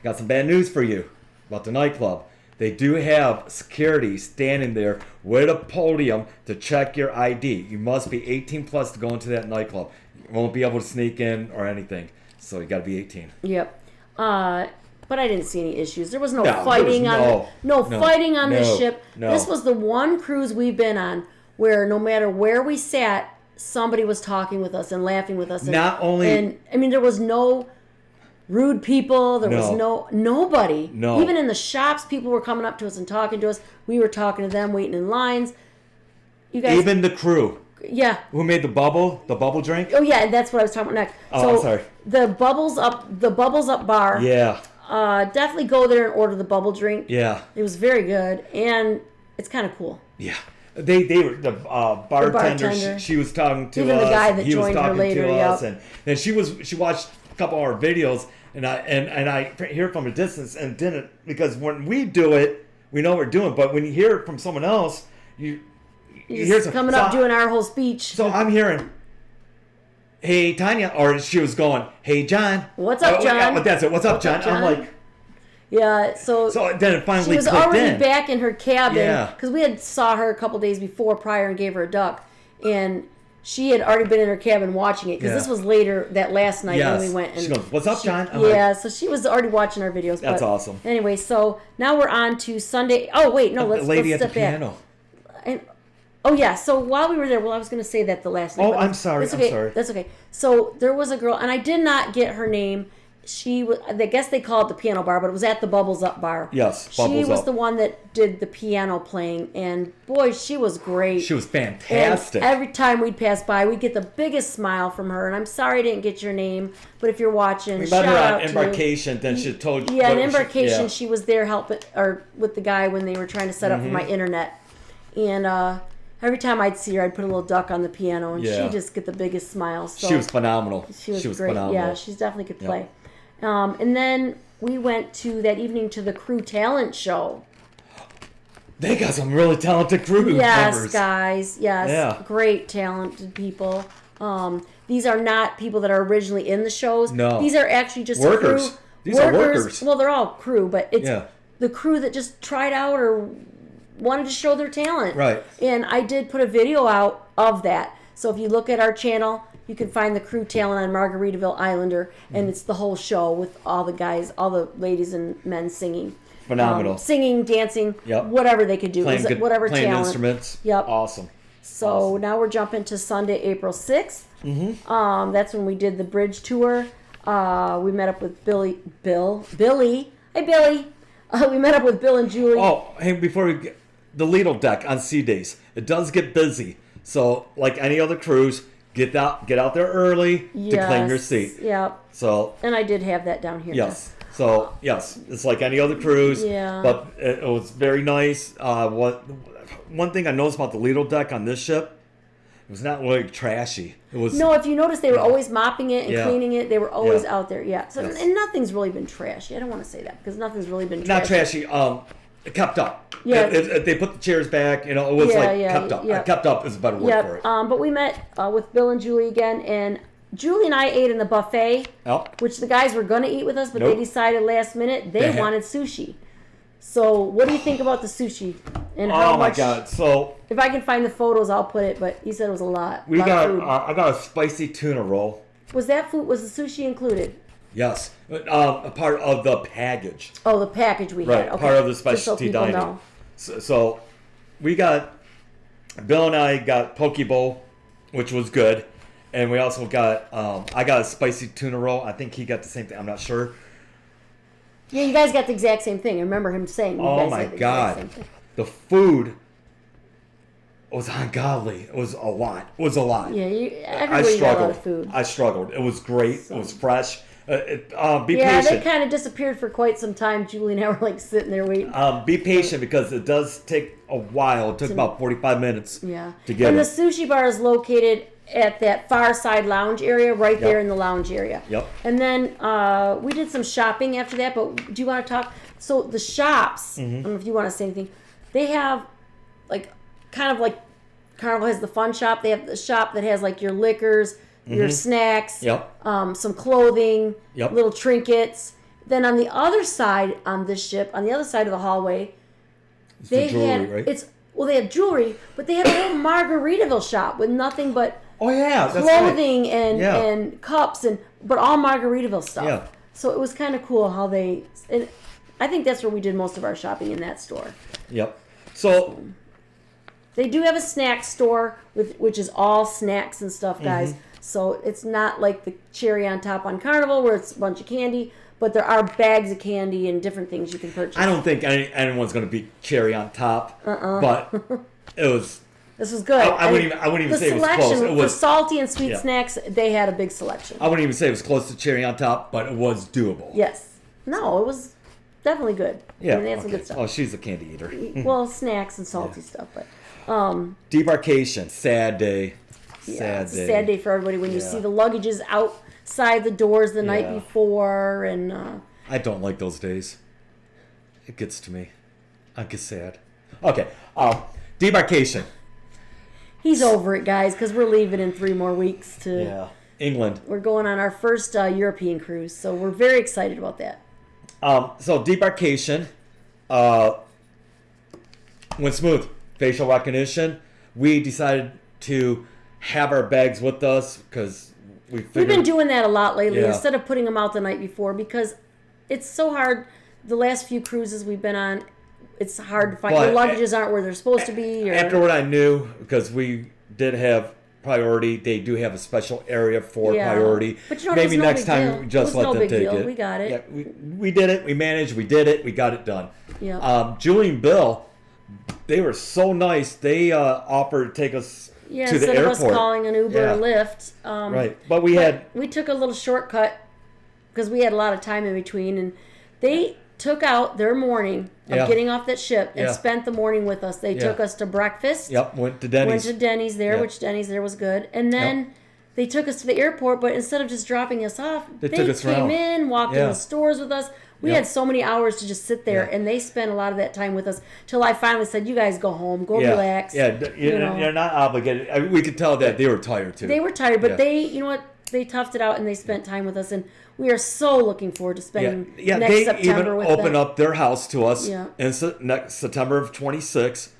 A: got some bad news for you about the nightclub. They do have security standing there with a podium to check your ID. You must be 18 plus to go into that nightclub. You won't be able to sneak in or anything. So you got to be 18.
B: Yep. But I didn't see any issues. There was no fighting on the ship.
A: No.
B: This was the one cruise we've been on where no matter where we sat, somebody was talking with us and laughing with us. There was no rude people. There was nobody.
A: No.
B: Even in the shops, people were coming up to us and talking to us. We were talking to them, waiting in lines. You guys,
A: even the crew.
B: Yeah.
A: Who made the bubble drink?
B: Oh yeah, and that's what I was talking about next.
A: Oh, I'm sorry.
B: The Bubbles Up bar.
A: Yeah.
B: Definitely go there and order the bubble drink.
A: Yeah.
B: It was very good, and it's kind of cool.
A: Yeah. They were the bartender. She was talking to
B: even
A: us.
B: The guy that
A: he
B: joined
A: was talking
B: her later,
A: to us, and she watched a couple of our videos, and I hear from a distance and didn't, because when we do it, we know what we're doing, but when you hear it from someone else, you hear
B: coming up doing our whole speech.
A: So I'm hearing, "Hey Tonya," or she was going, "Hey John."
B: What's up, John?
A: Yeah, that's it. What's up, John? I'm like.
B: Yeah, so
A: then it finally
B: she was already back in her cabin because we had saw her a couple days before prior and gave her a duck, and she had already been in her cabin watching it because this was later that last night when we went. And
A: she goes, "What's up, John?"
B: So she was already watching our videos.
A: That's awesome.
B: Anyway, so now we're on to Sunday. Oh wait, no, let's
A: lady
B: step
A: at the piano.
B: Oh yeah. So while we were there, I was going to say that the last night.
A: Oh,
B: but
A: I'm sorry.
B: That's okay.
A: I'm sorry.
B: That's okay. So there was a girl, and I did not get her name. She was, I guess they call it the piano bar, but it was at the Bubbles Up bar.
A: Yes,
B: She
A: Bubbles
B: was
A: Up.
B: the one that did the piano playing, and boy, she was great.
A: She was fantastic.
B: And every time we'd pass by, we'd get the biggest smile from her. And I'm sorry I didn't get your name, but if you're watching,
A: We
B: shout
A: met her
B: out
A: on
B: to
A: Embarkation, then she told you.
B: Yeah,
A: what
B: in Embarkation,
A: yeah.
B: she was there helping or with the guy when they were trying to set up for my internet. And every time I'd see her, I'd put a little duck on the piano, and
A: Yeah.
B: she'd just get the biggest smile. So
A: She was phenomenal.
B: She was great.
A: phenomenal.
B: Yeah, she's definitely could play. And then we went that evening to the crew talent show.
A: They got some really talented crew
B: Yes,
A: members.
B: guys. Yes,
A: Yeah.
B: great talented people. These are not people that are originally in the shows.
A: No.
B: These are actually just
A: Workers.
B: crew.
A: These are workers.
B: Well, they're all crew, but it's
A: Yeah.
B: the crew that just tried out or wanted to show their talent.
A: Right.
B: And I did put a video out of that. So if you look at our channel, you can find the crew talent on Margaritaville Islander, and it's the whole show with all the guys, all the ladies and men singing.
A: Phenomenal.
B: Singing, dancing,
A: Yep.
B: whatever they could do.
A: Playing,
B: Whatever
A: playing
B: talent.
A: instruments.
B: Yep.
A: Awesome.
B: So now we're jumping to Sunday, April 6th. Mm-hmm. That's when we did the bridge tour. We met up with Billy. Hey, Billy. We met up with Bill and Julie.
A: Oh, hey, before we get the Lido deck on sea days, it does get busy. So, like any other cruise, get out there early to claim your seat.
B: Yep.
A: So,
B: And I did have that down here.
A: yes. So, yes, it's like any other cruise.
B: Yeah.
A: But it was very nice. One thing I noticed about the Lido deck on this ship, it was not really trashy. It was
B: No, if you notice, they were always mopping it and
A: Yeah.
B: cleaning it. They were always
A: Yeah.
B: out there. Yeah. So
A: Yes.
B: and nothing's really been trashy. I don't want to say that because nothing's really been
A: not
B: trashy.
A: trashy. It kept up.
B: Yeah.
A: If they put the chairs back, it was kept up.
B: yeah.
A: Kept up is a better word for
B: Yep.
A: it.
B: But we met with Bill and Julie again, and Julie and I ate in the buffet,
A: Oh.
B: which the guys were going to eat with us, but
A: Nope.
B: they decided last minute they wanted sushi. So what do you think about the sushi? And how
A: Oh my
B: much?
A: God! So
B: If I can find the photos, I'll put it. But he said it was a lot.
A: we
B: lot
A: got.
B: of food.
A: I got a spicy tuna roll.
B: Was that food? Was the sushi included?
A: Yes, a part of the package.
B: Oh, the package we
A: Right,
B: had. Okay.
A: part of the
B: Just so
A: specialty
B: people
A: dining.
B: know.
A: So we got. Bill and I got poke bowl, which was good, and we also got. I got a spicy tuna roll. I think he got the same thing. I'm not sure.
B: Yeah, you guys got the exact same thing. I remember him saying. You
A: Oh
B: guys
A: my
B: had the exact same
A: God,
B: thing.
A: the food was ungodly. It was a lot. It was a lot.
B: Yeah,
A: I
B: everybody got a lot
A: struggled.
B: of food.
A: I struggled. It was great. It was fresh. Be
B: Yeah,
A: patient.
B: they kind of disappeared for quite some time. Julie and I were like sitting there waiting.
A: Be patient because it does take a while. It took about 45 minutes
B: Yeah.
A: to get
B: And the
A: it.
B: sushi bar is located at that far side lounge area, right there in the lounge area.
A: Yep.
B: And then we did some shopping after that, but do you want to talk? So the shops,
A: Mm-hmm.
B: I don't know if you want to say anything, they have like, kind of like Carnival has the fun shop. They have the shop that has like your liquors, your snacks,
A: Yep.
B: some clothing,
A: Yep.
B: little trinkets. Then on the other side on this ship, on the other side of the hallway, they
A: the jewelry,
B: had
A: right?
B: they have jewelry, but they had a whole Margaritaville shop with nothing but
A: Oh yeah, that's
B: clothing
A: right.
B: and cups but all Margaritaville stuff.
A: Yeah.
B: So it was kind of cool how and I think that's where we did most of our shopping in that store.
A: Yep. So
B: They do have a snack store which is all snacks and stuff, guys.
A: Mm-hmm.
B: So it's not like the cherry on top on Carnival where it's a bunch of candy, but there are bags of candy and different things you can purchase.
A: I don't think anyone's going to beat cherry on top, but it was.
B: This was good.
A: I wouldn't even say it was close. It
B: For
A: was.
B: salty and sweet
A: Yeah.
B: snacks, they had a big selection.
A: I wouldn't even say it was close to cherry on top, but it was doable.
B: Yes. No, it was definitely good.
A: Yeah.
B: I mean, they had some
A: okay.
B: good stuff.
A: Oh, she's a candy eater.
B: Well, snacks and salty stuff, but
A: Debarcation. Sad day.
B: yeah, it's a sad day for everybody when you
A: Yeah.
B: see the luggages outside the doors the night
A: Yeah.
B: before, and
A: I don't like those days. It gets to me. I get sad. Okay. Debarcation.
B: he's over it, guys, because we're leaving in 3 more weeks to.
A: Yeah. England.
B: We're going on our first European cruise, so we're very excited about that.
A: So debarkation went smooth. Facial recognition. We decided to have our bags with us because
B: We've been doing that a lot lately
A: Yeah.
B: instead of putting them out the night before because it's so hard. The last few cruises we've been on, it's hard to find. Your luggages aren't where they're supposed to be. Or,
A: after what I knew, because we did have priority, they do have a special area for priority.
B: But you know,
A: maybe
B: no
A: next
B: big
A: time
B: deal.
A: we just let them take it.
B: We got it.
A: Yeah, we did it. We managed. We did it. We got it done.
B: Yeah.
A: Julie and Bill, they were so nice. They offered to take us to the airport.
B: Instead of us calling an Uber or Lyft.
A: Right. But we
B: took a little shortcut because we had a lot of time in between, and they took out their morning of getting off that ship and spent the morning with us. They took us to breakfast.
A: Yep, went to Denny's
B: there, which Denny's there was good. And then they took us to the airport, but instead of just dropping us off, they
A: took us
B: came
A: around.
B: in, walked in the stores with us. We had so many hours to just sit there, and they spent a lot of that time with us till I finally said, you guys go home, go relax.
A: Yeah, you're not obligated. I mean, we could tell that they were tired, too.
B: They were tired, but they, you know what, they toughed it out, and they spent time with us, and we are so looking forward to spending next September with them.
A: They even opened up their house to us in next September of 26.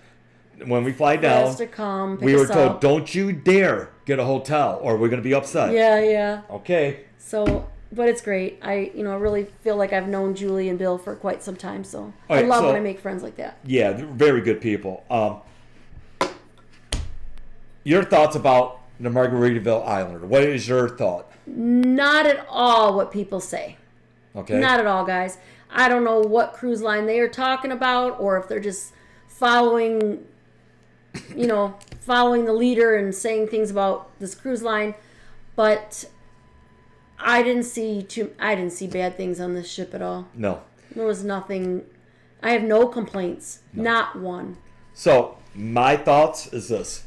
A: When we fly down,
B: to come,
A: we were told, don't you dare get a hotel, or we're going to be upset.
B: Yeah.
A: Okay.
B: So... But it's great. I really feel like I've known Julie and Bill for quite some time, so I love when I make friends like that.
A: Yeah, they're very good people. Your thoughts about the Margaritaville Islander? What is your thought?
B: Not at all what people say.
A: Okay.
B: Not at all, guys. I don't know what cruise line they are talking about, or if they're just following the leader and saying things about this cruise line, but I didn't see bad things on this ship at all.
A: No.
B: There was nothing. I have no complaints. No. Not one.
A: So, my thoughts is this.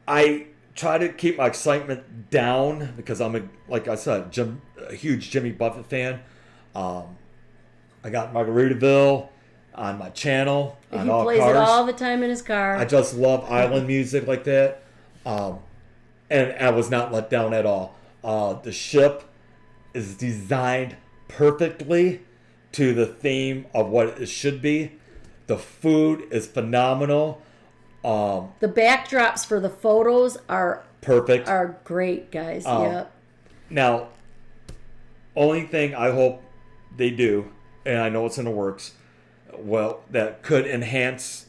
A: I try to keep my excitement down because I'm, like I said, a huge Jimmy Buffett fan. I got Margaritaville on my channel.
B: He plays it all the time in his car.
A: I just love island music like that. And I was not let down at all. The ship is designed perfectly to the theme of what it should be. The food is phenomenal.
B: The backdrops for the photos are
A: perfect.
B: Are great, guys. Yep.
A: Now, only thing I hope they do, and I know it's in the works, well, that could enhance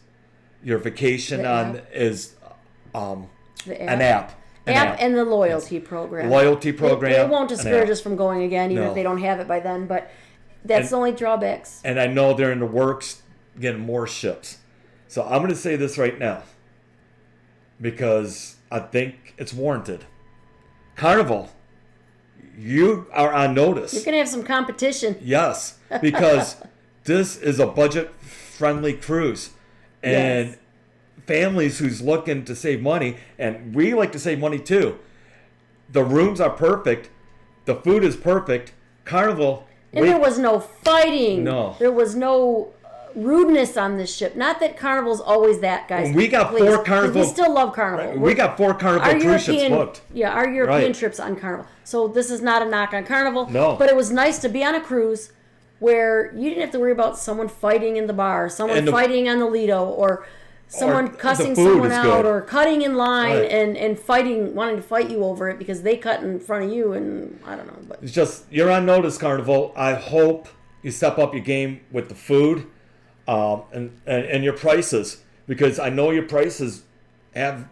A: your vacation is an app.
B: And the loyalty program.
A: Loyalty program.
B: They won't discourage us from going again, even if they don't have it by then. But that's the only drawbacks.
A: And I know they're in the works getting more ships. So I'm going to say this right now because I think it's warranted. Carnival, you are on notice.
B: You're going to have some competition.
A: Yes, because this is a budget-friendly cruise. And families who's looking to save money, and we like to save money too. The rooms are perfect. The food is perfect. Carnival.
B: And there was no fighting.
A: No.
B: There was no rudeness on this ship. Not that Carnival's always that, guys.
A: We got 4 Carnival.
B: We still love Carnival.
A: Right. We got 4 Carnival cruise ships booked.
B: Yeah, our European trips on Carnival. So this is not a knock on Carnival.
A: No.
B: But it was nice to be on a cruise where you didn't have to worry about someone fighting in the bar, someone fighting on the Lido, or someone cussing someone out or cutting in line and fighting, wanting to fight you over it because they cut in front of you, and I don't know. But
A: it's just, you're on notice, Carnival. I hope you step up your game with the food and your prices, because I know your prices have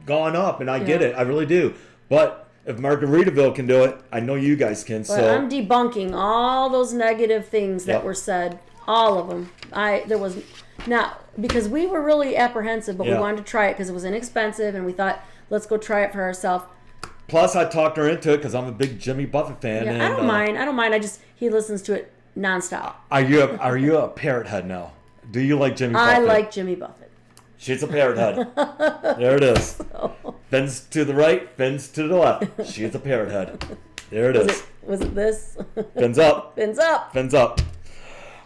A: gone up, and I get it. I really do. But if Margaritaville can do it, I know you guys can.
B: But I'm debunking all those negative things that were said. All of them. There was not, because we were really apprehensive, but we wanted to try it because it was inexpensive, and we thought, let's go try it for ourselves.
A: Plus, I talked her into it because I'm a big Jimmy Buffett fan.
B: Yeah,
A: and,
B: I don't mind. He listens to it nonstop.
A: Are you a parrot head now? Do you like Jimmy Buffett?
B: I like Jimmy Buffett.
A: She's a parrot head. There it is. Fins to the right, fins to the left. She's a parrot head. There it is.
B: Was it this?
A: Fins up.
B: Fins up.
A: Fins up.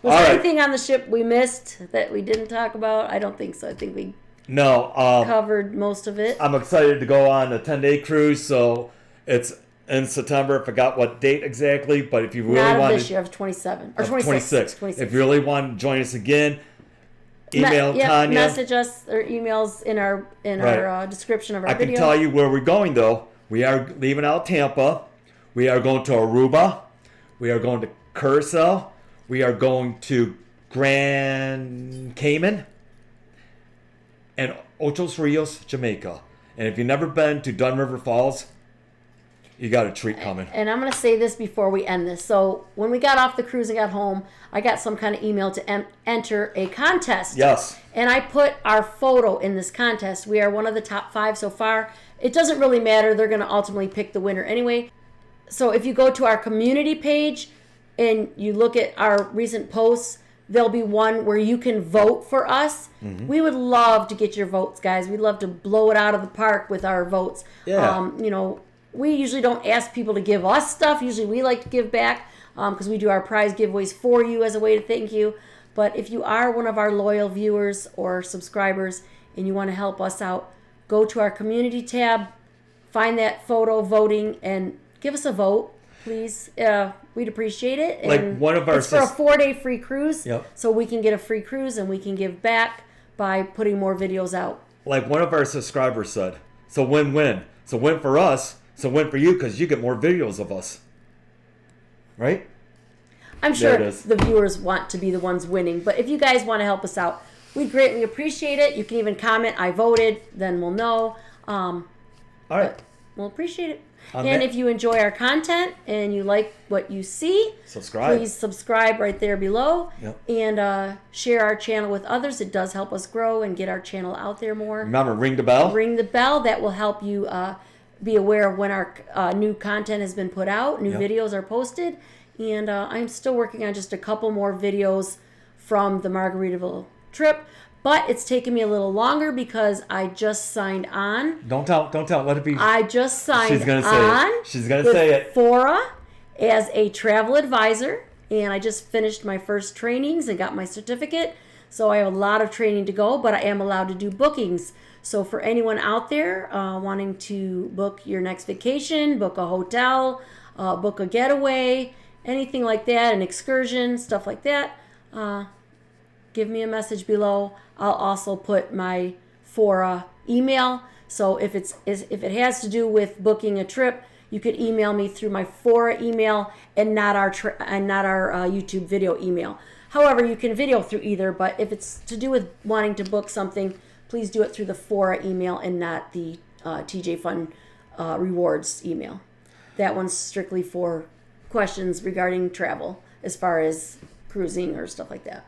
B: Was there anything on the ship we missed that we didn't talk about? I don't think so. I think we covered most of it.
A: I'm excited to go on a 10-day cruise, so it's in September. I forgot what date exactly, but if you really want
B: this year, of 27 or 26.
A: If you really want to join us again, email Tonya.
B: Message us or emails in our description of our video.
A: I can tell you where we're going, though. We are leaving out Tampa. We are going to Aruba. We are going to Curacao. We are going to Grand Cayman, and Ocho Rios, Jamaica. And if you've never been to Dunn River Falls, you got a treat coming.
B: And I'm going to say this before we end this. So when we got off the cruise and got home, I got some kind of email to enter a contest.
A: Yes.
B: And I put our photo in this contest. We are one of the top 5 so far. It doesn't really matter. They're going to ultimately pick the winner anyway. So if you go to our community page and you look at our recent posts, there'll be one where you can vote for us. Mm-hmm. We would love to get your votes, guys. We'd love to blow it out of the park with our votes.
A: Yeah.
B: We usually don't ask people to give us stuff. Usually we like to give back because we do our prize giveaways for you as a way to thank you. But if you are one of our loyal viewers or subscribers and you want to help us out, go to our community tab, find that photo voting, and give us a vote, please. We'd appreciate it. And
A: like one of our
B: it's for a 4-day free cruise,
A: yep.
B: So we can get a free cruise and we can give back by putting more videos out.
A: Like one of our subscribers said, so win-win. So win for us, so win for you because you get more videos of us. Right?
B: I'm sure the viewers want to be the ones winning, but if you guys want to help us out, we'd greatly appreciate it. You can even comment, I voted, then we'll know.
A: All right.
B: We'll appreciate it. And if you enjoy our content and you like what you see, please subscribe right there below.
A: Yep.
B: And share our channel with others. It does help us grow and get our channel out there more.
A: Remember, ring the bell.
B: Ring the bell. That will help you be aware of when our new content has been put out, new videos are posted. And I'm still working on just a couple more videos from the Margaritaville trip. But it's taken me a little longer because I just signed on.
A: Don't tell. Let it be.
B: I just signed on.
A: She's going to say it. She's going to say it.
B: Fora as a travel advisor. And I just finished my first trainings and got my certificate. So I have a lot of training to go, but I am allowed to do bookings. So for anyone out there wanting to book your next vacation, book a hotel, book a getaway, anything like that, an excursion, stuff like that, give me a message below. I'll also put my Fora email. So if it has to do with booking a trip, you could email me through my Fora email and not our YouTube video email. However, you can video through either, but if it's to do with wanting to book something, please do it through the Fora email and not the TJ Fun Rewards email. That one's strictly for questions regarding travel as far as cruising or stuff like that.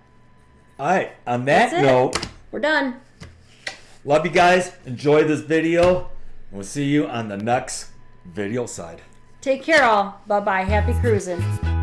A: All right. On that note,
B: we're done.
A: Love you guys. Enjoy this video. We'll see you on the next video side.
B: Take care, all. Bye-bye. Happy cruising.